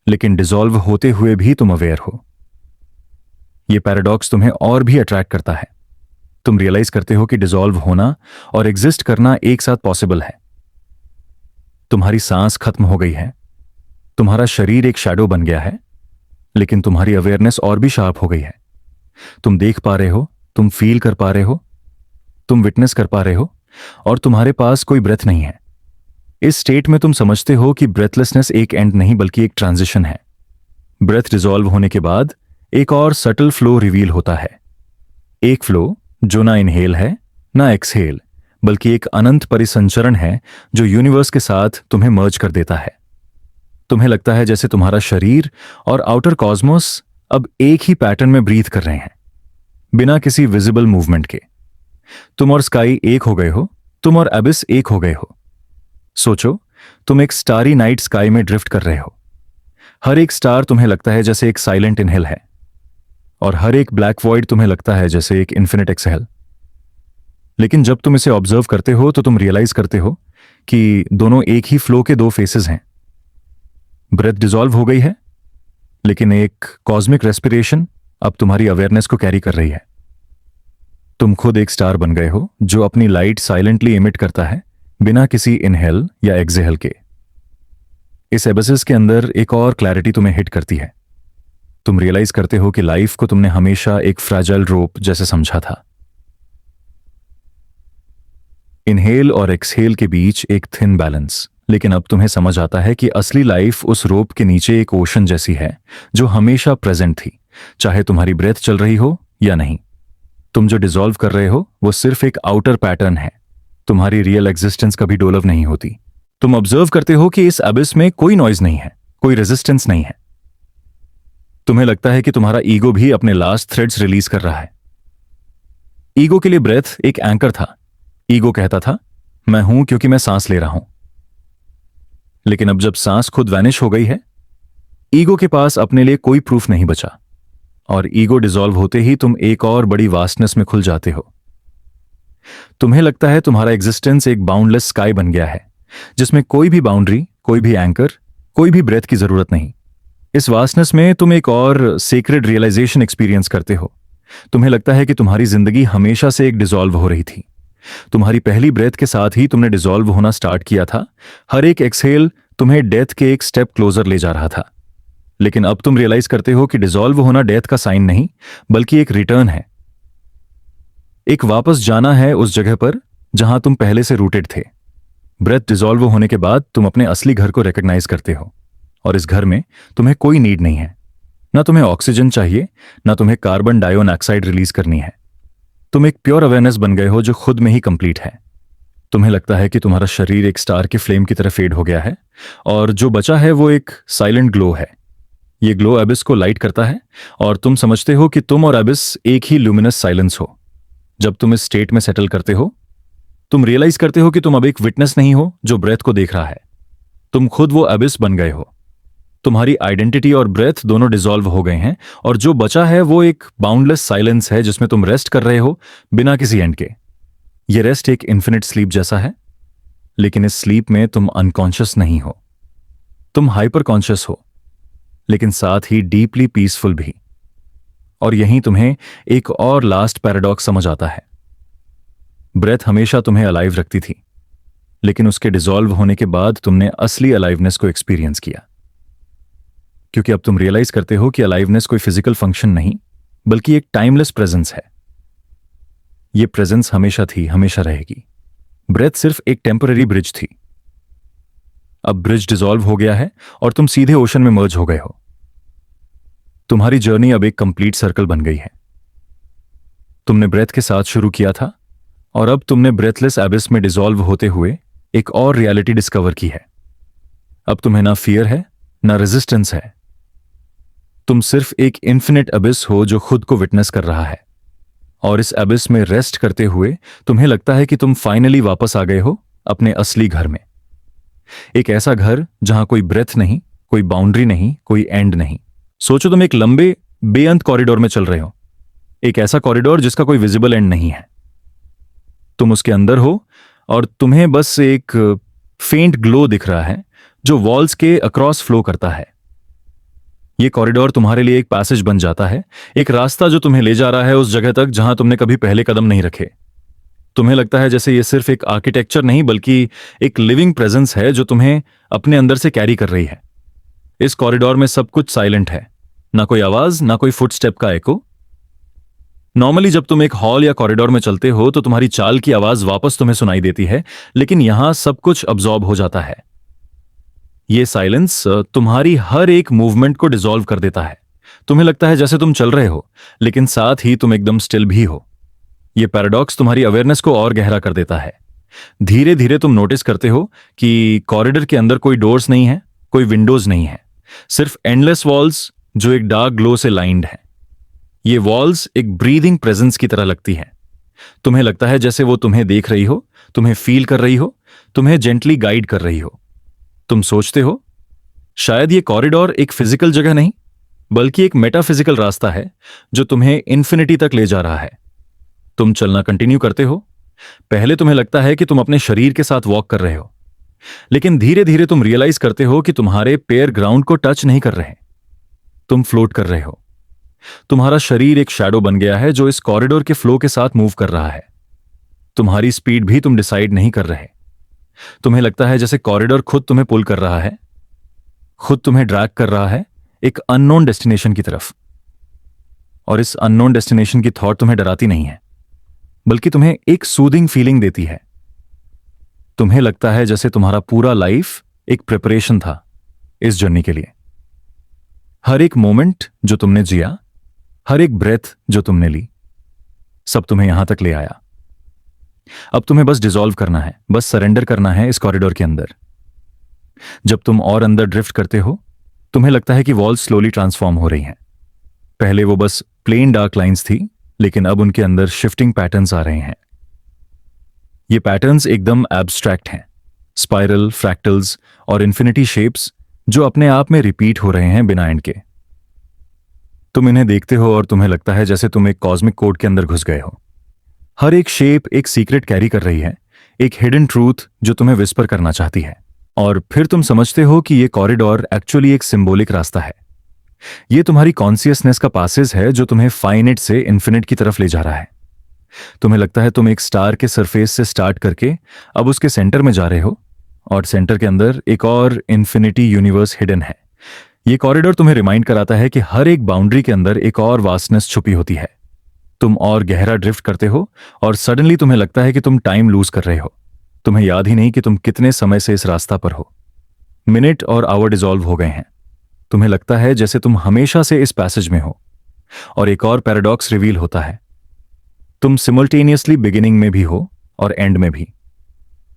Speaker 1: लेकिन डिसॉल्व होते हुए भी तुम अवेयर हो। यह पैराडॉक्स तुम्हें और भी अट्रैक्ट करता है। तुम रियलाइज करते हो कि डिसॉल्व होना और एग्जिस्ट करना एक साथ पॉसिबल है। तुम्हारी सांस खत्म हो गई है, तुम्हारा शरीर एक शैडो बन गया है, लेकिन तुम्हारी अवेयरनेस और भी शार्प हो गई है। तुम देख पा रहे हो, तुम फील कर पा रहे हो, तुम विटनेस कर पा रहे हो, और तुम्हारे पास कोई ब्रेथ नहीं है। इस स्टेट में तुम समझते हो कि ब्रेथलेसनेस एक एंड नहीं बल्कि एक ट्रांजिशन है। ब्रेथ डिसॉल्व होने के बाद एक और सटल फ्लो रिवील होता है। एक फ्लो जो ना इनहेल है ना एक्सहेल, बल्कि एक अनंत परिसंचरण है जो यूनिवर्स के साथ तुम्हें मर्ज कर देता है। तुम्हें लगता है जैसे तुम्हारा शरीर और आउटर कॉस्मोस अब एक ही पैटर्न में ब्रीथ कर रहे हैं, बिना किसी विजिबल मूवमेंट के। तुम और स्काई एक हो गए हो, तुम और एबिस एक हो गए हो। सोचो, तुम एक स्टारी नाइट स्काई में ड्रिफ्ट कर रहे हो। हर एक स्टार तुम्हें लगता है जैसे एक साइलेंट इनहेल है, और हर एक ब्लैक वॉइड तुम्हें लगता है जैसे एक इन्फिनिट एक्सहेल। लेकिन जब तुम इसे ऑब्जर्व करते हो तो तुम रियलाइज करते हो कि दोनों एक ही फ्लो के दो फेसेस हैं। ब्रेथ डिसॉल्व हो गई है, लेकिन एक कॉस्मिक रेस्पिरेशन अब तुम्हारी अवेयरनेस को कैरी कर रही है। तुम खुद एक स्टार बन गए हो जो अपनी लाइट साइलेंटली इमिट करता है, बिना किसी इनहेल या एक्सहेल के। इस एबिसिस के अंदर एक और क्लैरिटी तुम्हें हिट करती है। तुम रियलाइज करते हो कि लाइफ को तुमने हमेशा एक फ्रैजाइल रोप जैसे समझा था। इनहेल और एक्सहेल के बीच एक थिन बैलेंस, लेकिन अब तुम्हें समझ आता है कि असली लाइफ उस रोप के नीचे एक ओशन जैसी है जो हमेशा प्रेजेंट थी, चाहे तुम्हारी ब्रेथ चल रही हो या नहीं। तुम जो डिसॉल्व कर रहे हो वो सिर्फ एक आउटर पैटर्न है। तुम्हारी रियल एग्जिस्टेंस कभी डोलव नहीं होती। तुम ऑब्जर्व करते हो कि इस अबिस में कोई नॉइज नहीं है, कोई रेजिस्टेंस नहीं है। तुम्हें लगता है कि तुम्हारा ईगो भी अपने लास्ट थ्रेड्स रिलीज कर रहा है। ईगो के लिए ब्रेथ एक एंकर था। ईगो कहता था, मैं हूं क्योंकि मैं सांस ले रहा हूं। लेकिन अब जब सांस खुद वैनिश हो गई है, ईगो के पास अपने लिए कोई प्रूफ नहीं बचा, और ईगो डिसॉल्व होते ही तुम एक और बड़ी वास्टनेस में खुल जाते हो। तुम्हें लगता है तुम्हारा एग्जिस्टेंस एक बाउंडलेस स्काई बन गया है, जिसमें कोई भी बाउंड्री, कोई भी एंकर, कोई भी ब्रेथ की जरूरत नहीं। इस वास्टनेस में तुम एक और सीक्रेट रियलाइजेशन एक्सपीरियंस करते हो। तुम्हें लगता है कि तुम्हारी जिंदगी हमेशा से एक डिसॉल्व हो रही थी। तुम्हारी पहली ब्रेथ के साथ ही तुमने डिसॉल्व होना स्टार्ट किया था। हर एक एक्सहेल तुम्हें डेथ के एक स्टेप क्लोजर ले जा रहा था। लेकिन अब तुम रियलाइज करते हो कि डिसॉल्व होना डेथ का साइन नहीं, बल्कि एक रिटर्न है। एक वापस जाना है उस जगह पर जहां तुम पहले से रूटेड थे। ब्रेथ डिसॉल्व होने के बाद तुम अपने असली घर को रिकॉग्नाइज करते हो, और इस घर में तुम्हें कोई नीड नहीं है। ना तुम्हें ऑक्सीजन चाहिए, ना तुम्हें कार्बन डाइऑक्साइड रिलीज करनी है। तुम एक प्योर अवेयरनेस बन गए हो जो खुद में ही कंप्लीट है। तुम्हें लगता है कि तुम्हारा शरीर एक स्टार के फ्लेम की तरह फेड हो गया है, और जो बचा है वो एक साइलेंट ग्लो है। ये ग्लो एबिस को लाइट करता है, और तुम समझते हो कि तुम और एबिस एक ही ल्यूमिनस साइलेंस हो। जब तुम इस स्टेट में सेटल करते हो, तुम रियलाइज करते हो कि तुम अब एक विटनेस नहीं हो जो ब्रेथ को देख रहा है। तुम खुद वो एबिस बन गए हो। तुम्हारी आइडेंटिटी और ब्रेथ दोनों डिसॉल्व हो गए हैं, और जो बचा है वो एक बाउंडलेस साइलेंस है जिसमें तुम रेस्ट कर रहे हो बिना किसी एंड के। ये रेस्ट एक इन्फिनिट स्लीप जैसा है, लेकिन इस स्लीप में तुम अनकॉन्शियस नहीं हो। तुम हाइपर कॉन्शियस हो, लेकिन साथ ही डीपली पीसफुल भी। और यहीं तुम्हें एक और लास्ट पैराडॉक्स समझ आता है। ब्रेथ हमेशा तुम्हें अलाइव रखती थी, लेकिन उसके डिसॉल्व होने के बाद तुमने असली अलाइवनेस को एक्सपीरियंस किया। क्योंकि अब तुम रियलाइज करते हो कि अलाइवनेस कोई फिजिकल फंक्शन नहीं, बल्कि एक टाइमलेस प्रेजेंस है। यह प्रेजेंस हमेशा थी, हमेशा रहेगी। ब्रेथ सिर्फ एक टेम्पररी ब्रिज थी। अब ब्रिज डिसॉल्व हो गया है और तुम सीधे ओशन में मर्ज हो गए हो। तुम्हारी जर्नी अब एक कंप्लीट सर्कल बन गई है। तुमने ब्रेथ के साथ शुरू किया था, और अब तुमने ब्रेथलेस एबिस में डिसॉल्व होते हुए एक और रियलिटी डिस्कवर की है। अब तुम्हें ना फियर है, ना रेजिस्टेंस है। तुम सिर्फ एक इन्फिनिट एबिस हो जो खुद को विटनेस कर रहा है। और इस एबिस में रेस्ट करते हुए तुम्हें लगता है कि तुम फाइनली वापस आ गए हो अपने असली घर में। एक ऐसा घर जहां कोई ब्रेथ नहीं, कोई बाउंड्री नहीं, कोई एंड नहीं। सोचो तुम एक लंबे बेअंत कॉरिडोर में चल रहे हो, एक ऐसा कॉरिडोर जिसका कोई विजिबल एंड नहीं है। तुम उसके अंदर हो, और तुम्हें बस एक फेंट ग्लो दिख रहा है जो वॉल्स के अक्रॉस फ्लो करता है। ये कॉरिडोर तुम्हारे लिए एक पैसेज बन जाता है, एक रास्ता जो तुम्हें ले जा रहा है उस जगह तक जहां तुमने कभी पहले कदम नहीं रखे। तुम्हें लगता है जैसे ये सिर्फ एक आर्किटेक्चर नहीं बल्कि एक लिविंग प्रेजेंस है जो तुम्हें अपने अंदर से कैरी कर रही है। इस कॉरिडोर में सब कुछ साइलेंट है, ना कोई आवाज, ना कोई फुटस्टेप का एको। नॉर्मली जब तुम एक हॉल या कॉरिडोर में चलते हो तो तुम्हारी चाल की आवाज वापस तुम्हें सुनाई देती है, लेकिन यहां सब कुछ अब्सॉर्ब हो जाता है। ये साइलेंस तुम्हारी हर एक मूवमेंट को डिसॉल्व कर देता है। तुम्हें लगता है जैसे तुम चल रहे हो, लेकिन साथ ही तुम एकदम स्टिल भी हो। ये पैराडॉक्स तुम्हारी अवेयरनेस को और गहरा कर देता है। धीरे धीरे तुम नोटिस करते हो कि कॉरिडोर के अंदर कोई डोर्स नहीं है, कोई विंडोज नहीं है, सिर्फ एंडलेस वॉल्स जो एक डार्क ग्लो से लाइंड है। ये वॉल्स एक ब्रीदिंग प्रेजेंस की तरह लगती हैं। तुम्हें लगता है जैसे वो तुम्हें देख रही हो, तुम्हें फील कर रही हो, तुम्हें जेंटली गाइड कर रही हो। तुम सोचते हो शायद ये कॉरिडोर एक फिजिकल जगह नहीं बल्कि एक मेटाफिजिकल रास्ता है जो तुम्हें इन्फिनिटी तक ले जा रहा है। तुम चलना कंटिन्यू करते हो। पहले तुम्हें लगता है कि तुम अपने शरीर के साथ वॉक कर रहे हो, लेकिन धीरे धीरे तुम रियलाइज करते हो कि तुम्हारे पैर ग्राउंड को टच नहीं कर रहे। तुम फ्लोट कर रहे हो। तुम्हारा शरीर एक शैडो बन गया है जो इस कॉरिडोर के फ्लो के साथ मूव कर रहा है। तुम्हारी स्पीड भी तुम डिसाइड नहीं कर रहे। तुम्हें लगता है जैसे कॉरिडोर खुद तुम्हें पुल कर रहा है, खुद तुम्हें ड्रैग कर रहा है एक अननोन डेस्टिनेशन की तरफ। और इस अननोन डेस्टिनेशन की थॉट तुम्हें डराती नहीं है, बल्कि तुम्हें एक सूदिंग फीलिंग देती है। तुम्हें लगता है जैसे तुम्हारा पूरा लाइफ एक प्रिपरेशन था इस जर्नी के लिए। हर एक मोमेंट जो तुमने जिया, हर एक ब्रेथ जो तुमने ली, सब तुम्हें यहां तक ले आया। अब तुम्हें बस डिसॉल्व करना है, बस सरेंडर करना है इस कॉरिडोर के अंदर। जब तुम और अंदर ड्रिफ्ट करते हो, तुम्हें लगता है कि वॉल्स स्लोली ट्रांसफॉर्म हो रही हैं। पहले वो बस प्लेन डार्क लाइंस थी, लेकिन अब उनके अंदर शिफ्टिंग पैटर्न्स आ रहे हैं। ये पैटर्न्स एकदम एब्स्ट्रैक्ट हैं, स्पाइरल, फ्रैक्टल्स और इन्फिनिटी शेप्स जो अपने आप में रिपीट हो रहे हैं बिना एंड के। तुम इन्हें देखते हो और तुम्हें लगता है जैसे तुम एक कॉस्मिक कोड के अंदर घुस गए हो। हर एक शेप एक सीक्रेट कैरी कर रही है, एक हिडन ट्रूथ जो तुम्हें विस्पर करना चाहती है। और फिर तुम समझते हो कि ये कॉरिडोर एक्चुअली एक सिंबॉलिक रास्ता है। ये तुम्हारी कॉन्शियसनेस का पासेस है जो तुम्हें फाइनाइट से इन्फिनिट की तरफ ले जा रहा है। तुम्हें लगता है तुम एक स्टार के सरफेस से स्टार्ट करके अब उसके सेंटर में जा रहे हो, और सेंटर के अंदर एक और इन्फिनिटी यूनिवर्स हिडन है। ये कॉरिडोर तुम्हें रिमाइंड कराता है कि हर एक बाउंड्री के अंदर एक और वास्टनेस छुपी होती है। तुम और गहरा ड्रिफ्ट करते हो और सडनली तुम्हें लगता है कि तुम टाइम लूज कर रहे हो। तुम्हें याद ही नहीं कि तुम कितने समय से इस रास्ता पर हो। मिनट और आवर डिसॉल्व हो गए हैं। तुम्हें लगता है जैसे तुम हमेशा से इस पैसेज में हो। और एक और पैराडॉक्स रिवील होता है, तुम सिमल्टेनियसली बिगिनिंग में भी हो और एंड में भी।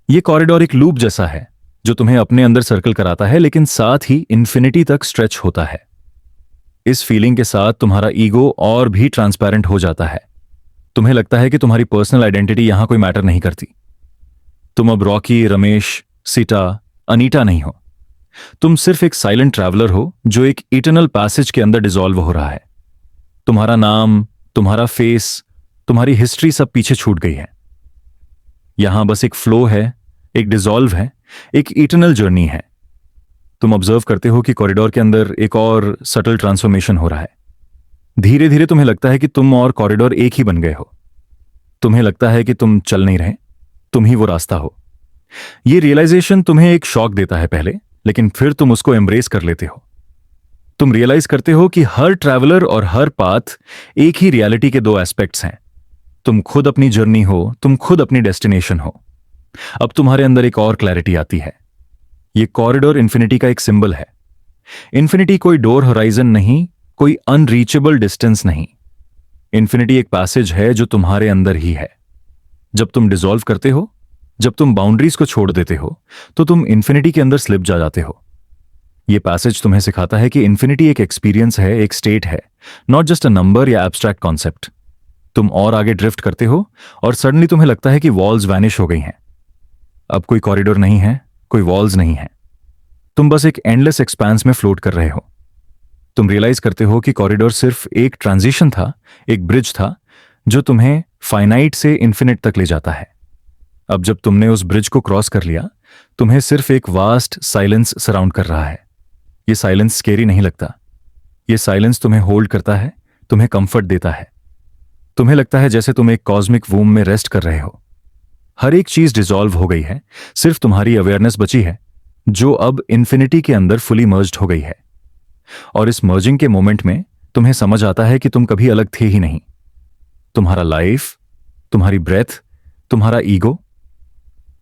Speaker 1: ये कॉरिडोर एक लूप जैसा है जो तुम्हें अपने अंदर सर्कल कराता है, लेकिन साथ ही इन्फिनिटी तक स्ट्रेच होता है। इस फीलिंग के साथ तुम्हारा ईगो और भी ट्रांसपेरेंट हो जाता है। तुम्हें लगता है कि तुम्हारी पर्सनल आइडेंटिटी यहां कोई मैटर नहीं करती। तुम अब रॉकी, रमेश, सीता, अनीता नहीं हो। तुम सिर्फ एक साइलेंट ट्रैवलर हो जो एक इटर्नल पैसेज के अंदर डिसॉल्व हो रहा है। तुम्हारा नाम, तुम्हारा फेस, तुम्हारी हिस्ट्री सब पीछे छूट गई है। यहां बस एक फ्लो है, एक डिसॉल्व है, एक इटर्नल जर्नी है। तुम ऑब्जर्व करते हो कि कॉरिडोर के अंदर एक और सटल ट्रांसफॉर्मेशन हो रहा है। धीरे धीरे तुम्हें लगता है कि तुम और कॉरिडोर एक ही बन गए हो। तुम्हें लगता है कि तुम चल नहीं रहे, तुम ही वो रास्ता हो। ये रियलाइजेशन तुम्हें एक शॉक देता है पहले, लेकिन फिर तुम उसको एम्ब्रेस कर लेते हो। तुम रियलाइज करते हो कि हर ट्रैवलर और हर पाथ एक ही रियलिटी के दो एस्पेक्ट्स हैं। तुम खुद अपनी जर्नी हो, तुम खुद अपनी डेस्टिनेशन हो। अब तुम्हारे अंदर एक और क्लैरिटी आती है। ये कॉरिडोर इन्फिनिटी का एक सिंबल है। इन्फिनिटी कोई डोर होराइजन नहीं, कोई अनरीचेबल डिस्टेंस नहीं। इन्फिनिटी एक पैसेज है जो तुम्हारे अंदर ही है। जब तुम डिसॉल्व करते हो, जब तुम बाउंड्रीज को छोड़ देते हो, तो तुम इन्फिनिटी के अंदर स्लिप जा जाते हो। यह पैसेज तुम्हें सिखाता है कि इन्फिनिटी एक एक्सपीरियंस है, एक स्टेट है, नॉट जस्ट अ नंबर या एब्स्ट्रैक्ट कॉन्सेप्ट। तुम और आगे ड्रिफ्ट करते हो और सडनली तुम्हें लगता है कि वॉल्स वैनिश हो गई हैं। अब कोई कॉरिडोर नहीं है, कोई वॉल्स नहीं है। तुम बस एक एंडलेस एक्सपेंस में फ्लोट कर रहे हो। तुम रियलाइज करते हो कि कॉरिडोर सिर्फ एक ट्रांजिशन था, एक ब्रिज था जो तुम्हें फाइनाइट से इन्फिनिट तक ले जाता है। अब जब तुमने उस ब्रिज को क्रॉस कर लिया, तुम्हें सिर्फ एक वास्ट साइलेंस सराउंड कर रहा है। यह साइलेंस स्केरी नहीं लगता, ये साइलेंस तुम्हें होल्ड करता है, तुम्हें कंफर्ट देता है। तुम्हें लगता है जैसे तुम एक कॉस्मिक वूम में रेस्ट कर रहे हो। हर एक चीज डिसॉल्व हो गई है, सिर्फ तुम्हारी अवेयरनेस बची है, जो अब इन्फिनिटी के अंदर फुली मर्ज्ड हो गई है। और इस मर्जिंग के मोमेंट में तुम्हें समझ आता है कि तुम कभी अलग थे ही नहीं। तुम्हारा लाइफ, तुम्हारी ब्रेथ, तुम्हारा ईगो,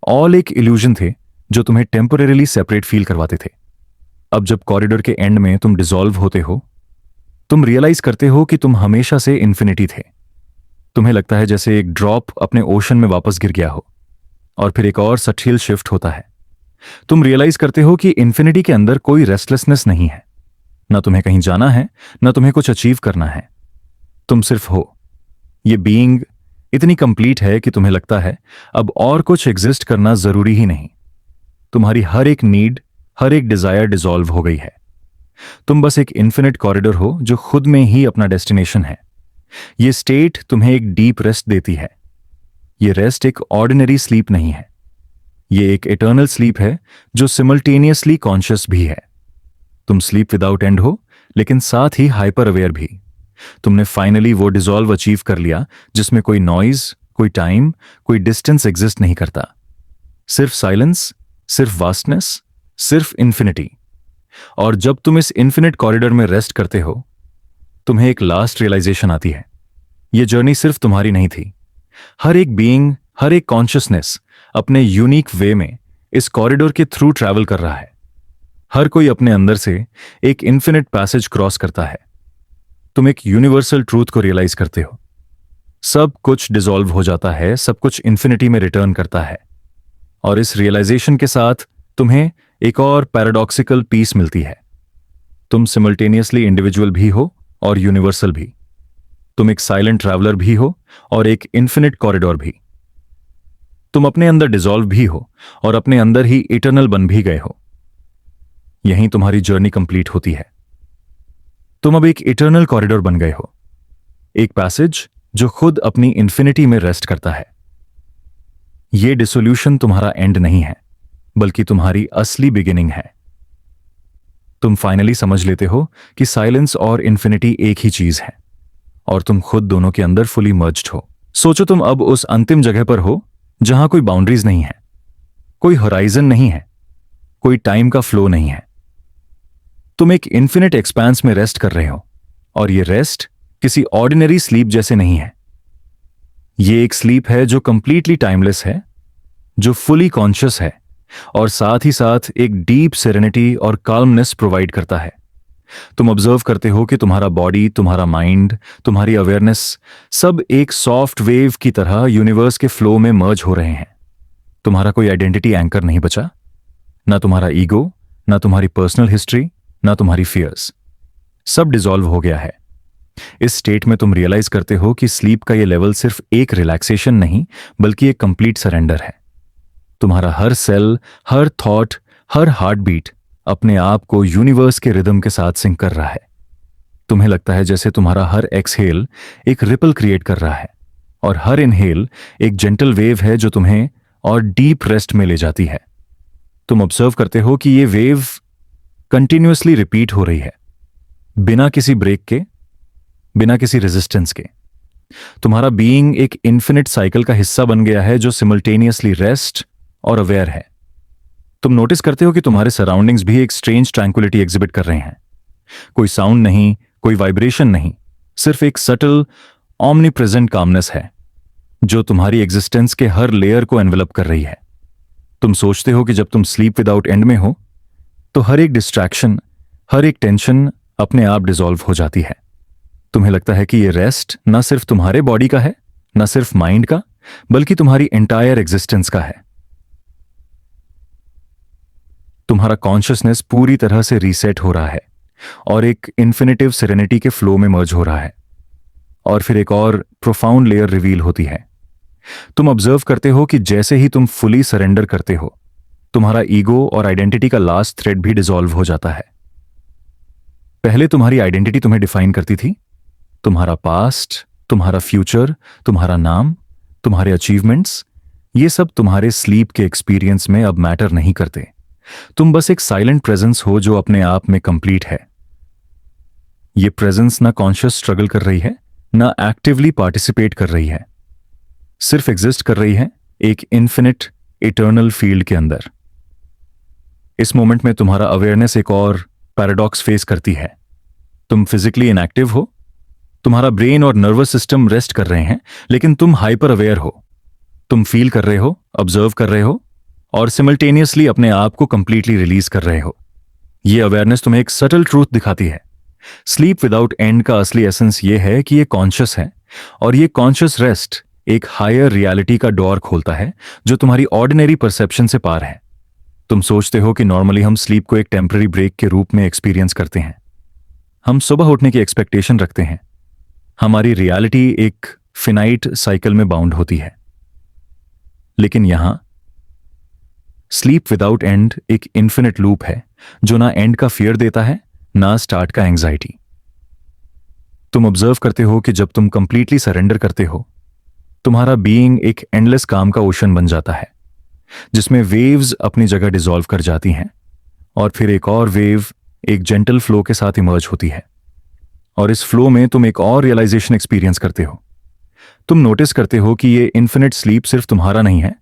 Speaker 1: ऑल एक इल्यूजन थे जो तुम्हें टेम्परेरीली सेपरेट फील करवाते थे। अब जब कॉरिडोर के एंड में तुम डिसॉल्व होते हो, तुम रियलाइज करते हो कि तुम हमेशा से इन्फिनिटी थे। तुम्हें लगता है जैसे एक ड्रॉप अपने ओशन में वापस गिर गया हो। और फिर एक और सटल शिफ्ट होता है। तुम रियलाइज करते हो कि इन्फिनिटी के अंदर कोई रेस्टलेसनेस नहीं है। ना तुम्हें कहीं जाना है, ना तुम्हें कुछ अचीव करना है। तुम सिर्फ हो। ये बीइंग इतनी कंप्लीट है कि तुम्हें लगता है अब और कुछ एग्जिस्ट करना जरूरी ही नहीं। तुम्हारी हर एक नीड, हर एक डिजायर डिसॉल्व हो गई है। तुम बस एक इन्फिनिट कॉरिडोर हो जो खुद में ही अपना डेस्टिनेशन है। ये स्टेट तुम्हें एक डीप रेस्ट देती है। ये रेस्ट एक ऑर्डिनरी स्लीप नहीं है, ये एक इटर्नल स्लीप है जो सिमल्टेनियसली कॉन्शियस भी है। तुम स्लीप विदाउट एंड हो, लेकिन साथ ही हाइपर अवेयर भी। तुमने फाइनली वो डिसॉल्व अचीव कर लिया जिसमें कोई नॉइज, कोई टाइम, कोई डिस्टेंस एग्जिस्ट नहीं करता। सिर्फ साइलेंस, सिर्फ वास्टनेस, सिर्फ इन्फिनिटी। और जब तुम इस इन्फिनिट कॉरिडोर में रेस्ट करते हो, तुम्हें एक लास्ट रियलाइजेशन आती है। ये जर्नी सिर्फ तुम्हारी नहीं थी। हर एक बीइंग, हर एक कॉन्शियसनेस अपने यूनिक वे में इस कॉरिडोर के थ्रू ट्रैवल कर रहा है। हर कोई अपने अंदर से एक इन्फिनिट पैसेज क्रॉस करता है। तुम एक यूनिवर्सल ट्रूथ को रियलाइज करते हो। सब कुछ डिसॉल्व हो जाता है, सब कुछ इन्फिनिटी में रिटर्न करता है। और इस रियलाइजेशन के साथ तुम्हें एक और पैराडॉक्सिकल पीस मिलती है। तुम सिमल्टेनियसली इंडिविजुअल भी हो और यूनिवर्सल भी। तुम एक साइलेंट ट्रैवलर भी हो और एक इन्फिनिट कॉरिडोर भी। तुम अपने अंदर डिसॉल्व भी हो और अपने अंदर ही इटर्नल बन भी गए हो। यहीं तुम्हारी जर्नी कंप्लीट होती है। तुम अब एक इटर्नल कॉरिडोर बन गए हो, एक पैसेज जो खुद अपनी इन्फिनिटी में रेस्ट करता है। यह डिसोल्यूशन तुम्हारा एंड नहीं है, बल्कि तुम्हारी असली बिगिनिंग है। तुम फाइनली समझ लेते हो कि साइलेंस और इन्फिनिटी एक ही चीज है, और तुम खुद दोनों के अंदर फुली मर्ज्ड हो। सोचो तुम अब उस अंतिम जगह पर हो जहां कोई बाउंड्रीज नहीं है, कोई होराइजन नहीं है, कोई टाइम का फ्लो नहीं है। तुम एक इन्फिनिट एक्सपेंस में रेस्ट कर रहे हो, और ये रेस्ट किसी ऑर्डिनरी स्लीप जैसे नहीं है। ये एक स्लीप है जो कंप्लीटली टाइमलेस है, जो फुली कॉन्शियस है, और साथ ही साथ एक डीप सेरेनिटी और काल्मनेस प्रोवाइड करता है। तुम ऑब्जर्व करते हो कि तुम्हारा बॉडी, तुम्हारा माइंड, तुम्हारी अवेयरनेस सब एक सॉफ्ट वेव की तरह यूनिवर्स के फ्लो में मर्ज हो रहे हैं। तुम्हारा कोई आइडेंटिटी एंकर नहीं बचा, ना तुम्हारा ईगो, ना तुम्हारी पर्सनल हिस्ट्री, ना तुम्हारी फियर्स। सब डिसॉल्व हो गया है। इस स्टेट में तुम रियलाइज करते हो कि स्लीप का ये लेवल सिर्फ एक रिलैक्सेशन नहीं, बल्कि एक कंप्लीट सरेंडर है। तुम्हारा हर सेल, हर थॉट, हर हार्ट बीट अपने आप को यूनिवर्स के रिदम के साथ सिंक कर रहा है। तुम्हें लगता है जैसे तुम्हारा हर एक्सहेल एक रिपल क्रिएट कर रहा है, और हर इनहेल एक जेंटल वेव है जो तुम्हें और डीप रेस्ट में ले जाती है। तुम ऑब्जर्व करते हो कि ये वेव कंटिन्यूअसली रिपीट हो रही है, बिना किसी ब्रेक के, बिना किसी रेजिस्टेंस के। तुम्हारा बीइंग एक इन्फिनिट साइकिल का हिस्सा बन गया है जो सिमल्टेनियसली रेस्ट और अवेयर है। तुम नोटिस करते हो कि तुम्हारे सराउंडिंग्स भी एक स्ट्रेंज ट्रैंक्विलिटी एग्जिबिट कर रहे हैं। कोई साउंड नहीं, कोई वाइब्रेशन नहीं, सिर्फ एक सटल ऑमनी प्रेजेंट कामनेस है जो तुम्हारी एग्जिस्टेंस के हर लेयर को एनवेलप कर रही है। तुम सोचते हो कि जब तुम स्लीप विदाउट एंड में हो तो हर एक डिस्ट्रैक्शन, हर एक टेंशन अपने आप डिसॉल्व हो जाती है। तुम्हें लगता है कि ये रेस्ट ना सिर्फ तुम्हारे बॉडी का है, ना सिर्फ माइंड का, बल्कि तुम्हारी एंटायर एग्जिस्टेंस का है। तुम्हारा कॉन्शियसनेस पूरी तरह से रीसेट हो रहा है और एक इन्फिनिटिव सेरेनिटी के फ्लो में मर्ज हो रहा है। और फिर एक और प्रोफाउंड लेयर रिवील होती है। तुम ऑब्जर्व करते हो कि जैसे ही तुम फुली सरेंडर करते हो, तुम्हारा ईगो और आइडेंटिटी का लास्ट थ्रेड भी डिसॉल्व हो जाता है। पहले तुम्हारी आइडेंटिटी तुम्हें डिफाइन करती थी। तुम्हारा पास्ट, तुम्हारा फ्यूचर, तुम्हारा नाम, तुम्हारे अचीवमेंट्स, ये सब तुम्हारे स्लीप के एक्सपीरियंस में अब मैटर नहीं करते। तुम बस एक साइलेंट प्रेजेंस हो जो अपने आप में कंप्लीट है। ये प्रेजेंस ना कॉन्शियस स्ट्रगल कर रही है, ना एक्टिवली पार्टिसिपेट कर रही है, सिर्फ एग्जिस्ट कर रही है एक इन्फिनिट इटर्नल फील्ड के अंदर। इस मोमेंट में तुम्हारा अवेयरनेस एक और पैराडॉक्स फेस करती है। तुम फिजिकली इनएक्टिव हो, तुम्हारा ब्रेन और नर्वस सिस्टम रेस्ट कर रहे हैं, लेकिन तुम हाइपर अवेयर हो। तुम फील कर रहे हो, ऑब्जर्व कर रहे हो और सिमल्टेनियसली अपने आप को कंप्लीटली रिलीज कर रहे हो। ये अवेयरनेस तुम्हें एक सटल ट्रूथ दिखाती है। स्लीप विदाउट एंड का असली एसेंस ये है कि ये कॉन्शियस है, और ये कॉन्शियस रेस्ट एक हायर रियलिटी का डोर खोलता है जो तुम्हारी ऑर्डिनरी परसेप्शन से पार है। तुम सोचते हो कि नॉर्मली हम स्लीप को एक टेम्पररी ब्रेक के रूप में एक्सपीरियंस करते हैं। हम सुबह उठने की एक्सपेक्टेशन रखते हैं। हमारी रियलिटी एक फिनाइट साइकिल में बाउंड होती है। लेकिन यहां स्लीप विदाउट एंड एक इन्फिनिट लूप है जो ना एंड का फियर देता है, ना स्टार्ट का एंग्जाइटी। तुम ऑब्जर्व करते हो कि जब तुम कंप्लीटली सरेंडर करते हो, तुम्हारा बीइंग एक एंडलेस काम का ओशन बन जाता है, जिसमें वेव्स अपनी जगह डिसॉल्व कर जाती हैं और फिर एक और वेव एक जेंटल फ्लो के साथ इमर्ज होती है। और इस फ्लो में तुम एक और रियलाइजेशन एक्सपीरियंस करते हो। तुम नोटिस करते हो कि ये इन्फिनिट स्लीप सिर्फ तुम्हारा नहीं है,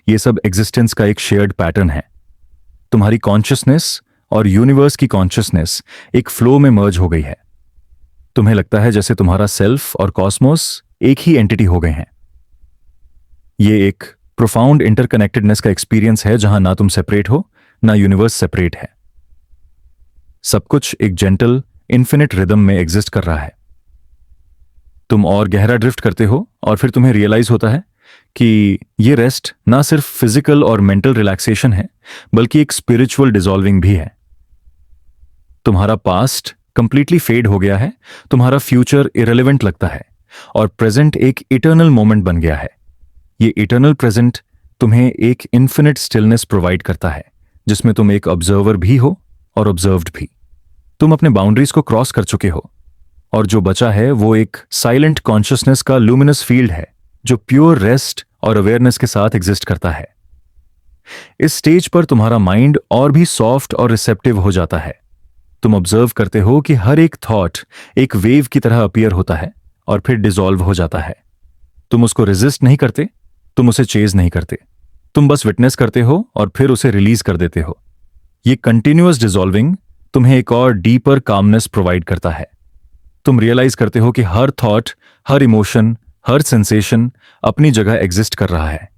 Speaker 1: ये सब एग्जिस्टेंस का एक शेयर्ड पैटर्न है। तुम्हारी कॉन्शियसनेस और यूनिवर्स की कॉन्शियसनेस एक फ्लो में मर्ज हो गई है। तुम्हें लगता है जैसे तुम्हारा सेल्फ और कॉस्मोस एक ही एंटिटी हो गए हैं। ये एक प्रोफाउंड इंटरकनेक्टेडनेस का एक्सपीरियंस है जहां ना तुम सेपरेट हो, ना यूनिवर्स सेपरेट है। सब कुछ एक जेंटल इन्फिनिट रिदम में एग्जिस्ट कर रहा है। तुम और गहरा ड्रिफ्ट करते हो और फिर तुम्हें रियलाइज होता है कि ये रेस्ट ना सिर्फ फिजिकल और मेंटल रिलैक्सेशन है, बल्कि एक स्पिरिचुअल डिसॉल्विंग भी है। तुम्हारा पास्ट कंप्लीटली फेड हो गया है, तुम्हारा फ्यूचर इरेलेवेंट लगता है और प्रेजेंट एक इटर्नल मोमेंट बन गया है। ये इटर्नल प्रेजेंट तुम्हें एक इन्फिनिट स्टिलनेस प्रोवाइड करता है, जिसमें तुम एक ऑब्जर्वर भी हो और ऑब्जर्व्ड भी। तुम अपने बाउंड्रीज को क्रॉस कर चुके हो और जो बचा है वो एक साइलेंट कॉन्शियसनेस का लुमिनस फील्ड है जो प्योर रेस्ट और अवेयरनेस के साथ एग्जिस्ट करता है। इस स्टेज पर तुम्हारा माइंड और भी सॉफ्ट और रिसेप्टिव हो जाता है। तुम ऑब्जर्व करते हो कि हर एक थॉट एक वेव की तरह अपीयर होता है और फिर डिसॉल्व हो जाता है। तुम उसको रेजिस्ट नहीं करते, तुम उसे चेज नहीं करते, तुम बस विटनेस करते हो और फिर उसे रिलीज कर देते हो। ये कंटिन्यूअस डिसॉल्विंग तुम्हें एक और डीपर कामनेस प्रोवाइड करता है। तुम रियलाइज करते हो कि हर थॉट, हर इमोशन, हर सेंसेशन अपनी जगह एग्जिस्ट कर रहा है,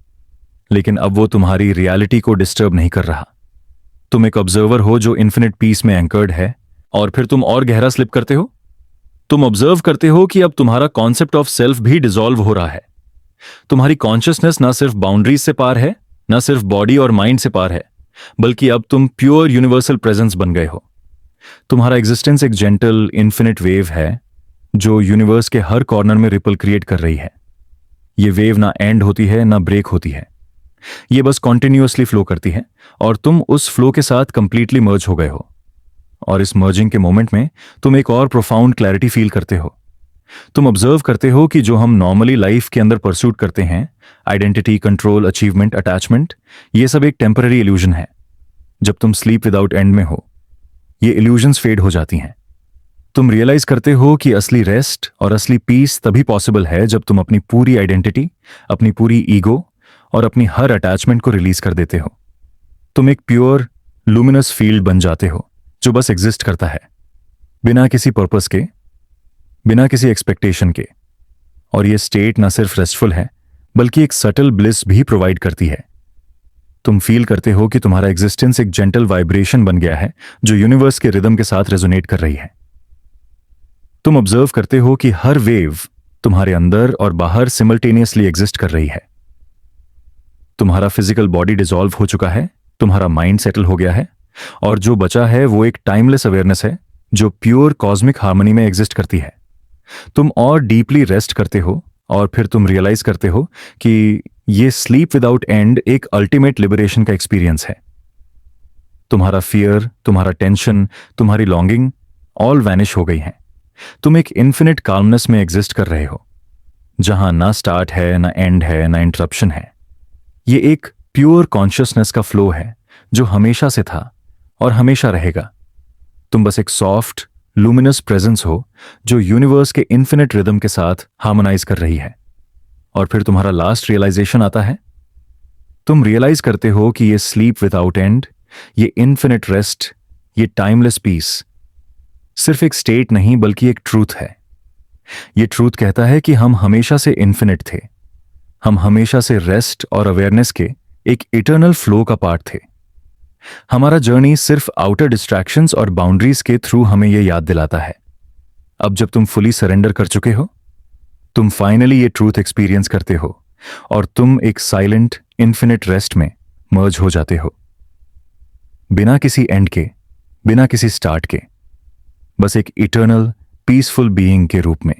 Speaker 1: लेकिन अब वो तुम्हारी रियलिटी को डिस्टर्ब नहीं कर रहा। तुम एक ऑब्जर्वर हो जो इन्फिनिट पीस में एंकर्ड है, और फिर तुम और गहरा स्लिप करते हो। तुम ऑब्जर्व करते हो कि अब तुम्हारा कॉन्सेप्ट ऑफ सेल्फ भी डिसॉल्व हो रहा है। तुम्हारी कॉन्शियसनेस ना सिर्फ बाउंड्रीज से पार है, ना सिर्फ बॉडी और माइंड से पार है, बल्कि अब तुम प्योर यूनिवर्सल प्रेजेंस बन गए हो। तुम्हारा एग्जिस्टेंस एक जेंटल इन्फिनिट वेव है जो यूनिवर्स के हर कॉर्नर में रिपल क्रिएट कर रही है। ये वेव ना एंड होती है, ना ब्रेक होती है, ये बस कॉन्टिन्यूअसली फ्लो करती है और तुम उस फ्लो के साथ कंप्लीटली मर्ज हो गए हो। और इस मर्जिंग के मोमेंट में तुम एक और प्रोफाउंड क्लैरिटी फील करते हो। तुम ऑब्जर्व करते हो कि जो हम नॉर्मली लाइफ के अंदर परस्यूट करते हैं, आइडेंटिटी, कंट्रोल, अचीवमेंट, अटैचमेंट, ये सब एक टेम्पररी इल्यूजन है। जब तुम स्लीप विदाउट एंड में हो, ये इल्यूजन्स फेड हो जाती हैं। तुम रियलाइज करते हो कि असली रेस्ट और असली पीस तभी पॉसिबल है जब तुम अपनी पूरी आइडेंटिटी, अपनी पूरी ईगो और अपनी हर अटैचमेंट को रिलीज कर देते हो। तुम एक प्योर लुमिनस फील्ड बन जाते हो जो बस एग्जिस्ट करता है, बिना किसी पर्पस के, बिना किसी एक्सपेक्टेशन के। और ये स्टेट ना सिर्फ रेस्टफुल है, बल्कि एक सटल ब्लिस भी प्रोवाइड करती है। तुम फील करते हो कि तुम्हारा एग्जिस्टेंस एक जेंटल वाइब्रेशन बन गया है जो यूनिवर्स के रिदम के साथ रेजोनेट कर रही है। तुम ऑब्जर्व करते हो कि हर वेव तुम्हारे अंदर और बाहर सिमल्टेनियसली एग्जिस्ट कर रही है। तुम्हारा फिजिकल बॉडी डिसॉल्व हो चुका है, तुम्हारा माइंड सेटल हो गया है, और जो बचा है वो एक टाइमलेस अवेयरनेस है जो प्योर कॉस्मिक हार्मनी में एग्जिस्ट करती है। तुम और डीपली रेस्ट करते हो और फिर तुम रियलाइज करते हो कि ये स्लीप विदाउट एंड एक अल्टीमेट लिबरेशन का एक्सपीरियंस है। तुम्हारा फियर, तुम्हारा टेंशन, तुम्हारी लॉन्गिंग ऑल वैनिश हो गई हैं। तुम एक इन्फिनिट काल्मनेस में एग्जिस्ट कर रहे हो जहां ना स्टार्ट है, ना एंड है, ना इंटरप्शन है। ये एक प्योर कॉन्शियसनेस का फ्लो है जो हमेशा से था और हमेशा रहेगा। तुम बस एक सॉफ्ट लुमिनस प्रेजेंस हो जो यूनिवर्स के इन्फिनिट रिदम के साथ हार्मोनाइज कर रही है। और फिर तुम्हारा लास्ट रियलाइजेशन आता है। तुम रियलाइज करते हो कि ये स्लीप विदाउट एंड, ये इन्फिनिट रेस्ट, ये टाइमलेस पीस सिर्फ एक स्टेट नहीं बल्कि एक ट्रूथ है। ये ट्रूथ कहता है कि हम हमेशा से इन्फिनिट थे, हम हमेशा से रेस्ट और अवेयरनेस के एक इटर्नल फ्लो का पार्ट थे। हमारा जर्नी सिर्फ आउटर डिस्ट्रैक्शंस और बाउंड्रीज के थ्रू हमें यह याद दिलाता है। अब जब तुम फुली सरेंडर कर चुके हो, तुम फाइनली ये ट्रूथ एक्सपीरियंस करते हो और तुम एक साइलेंट इन्फिनिट रेस्ट में मर्ज हो जाते हो, बिना किसी एंड के, बिना किसी स्टार्ट के, बस एक इटर्नल पीसफुल बीइंग के रूप में।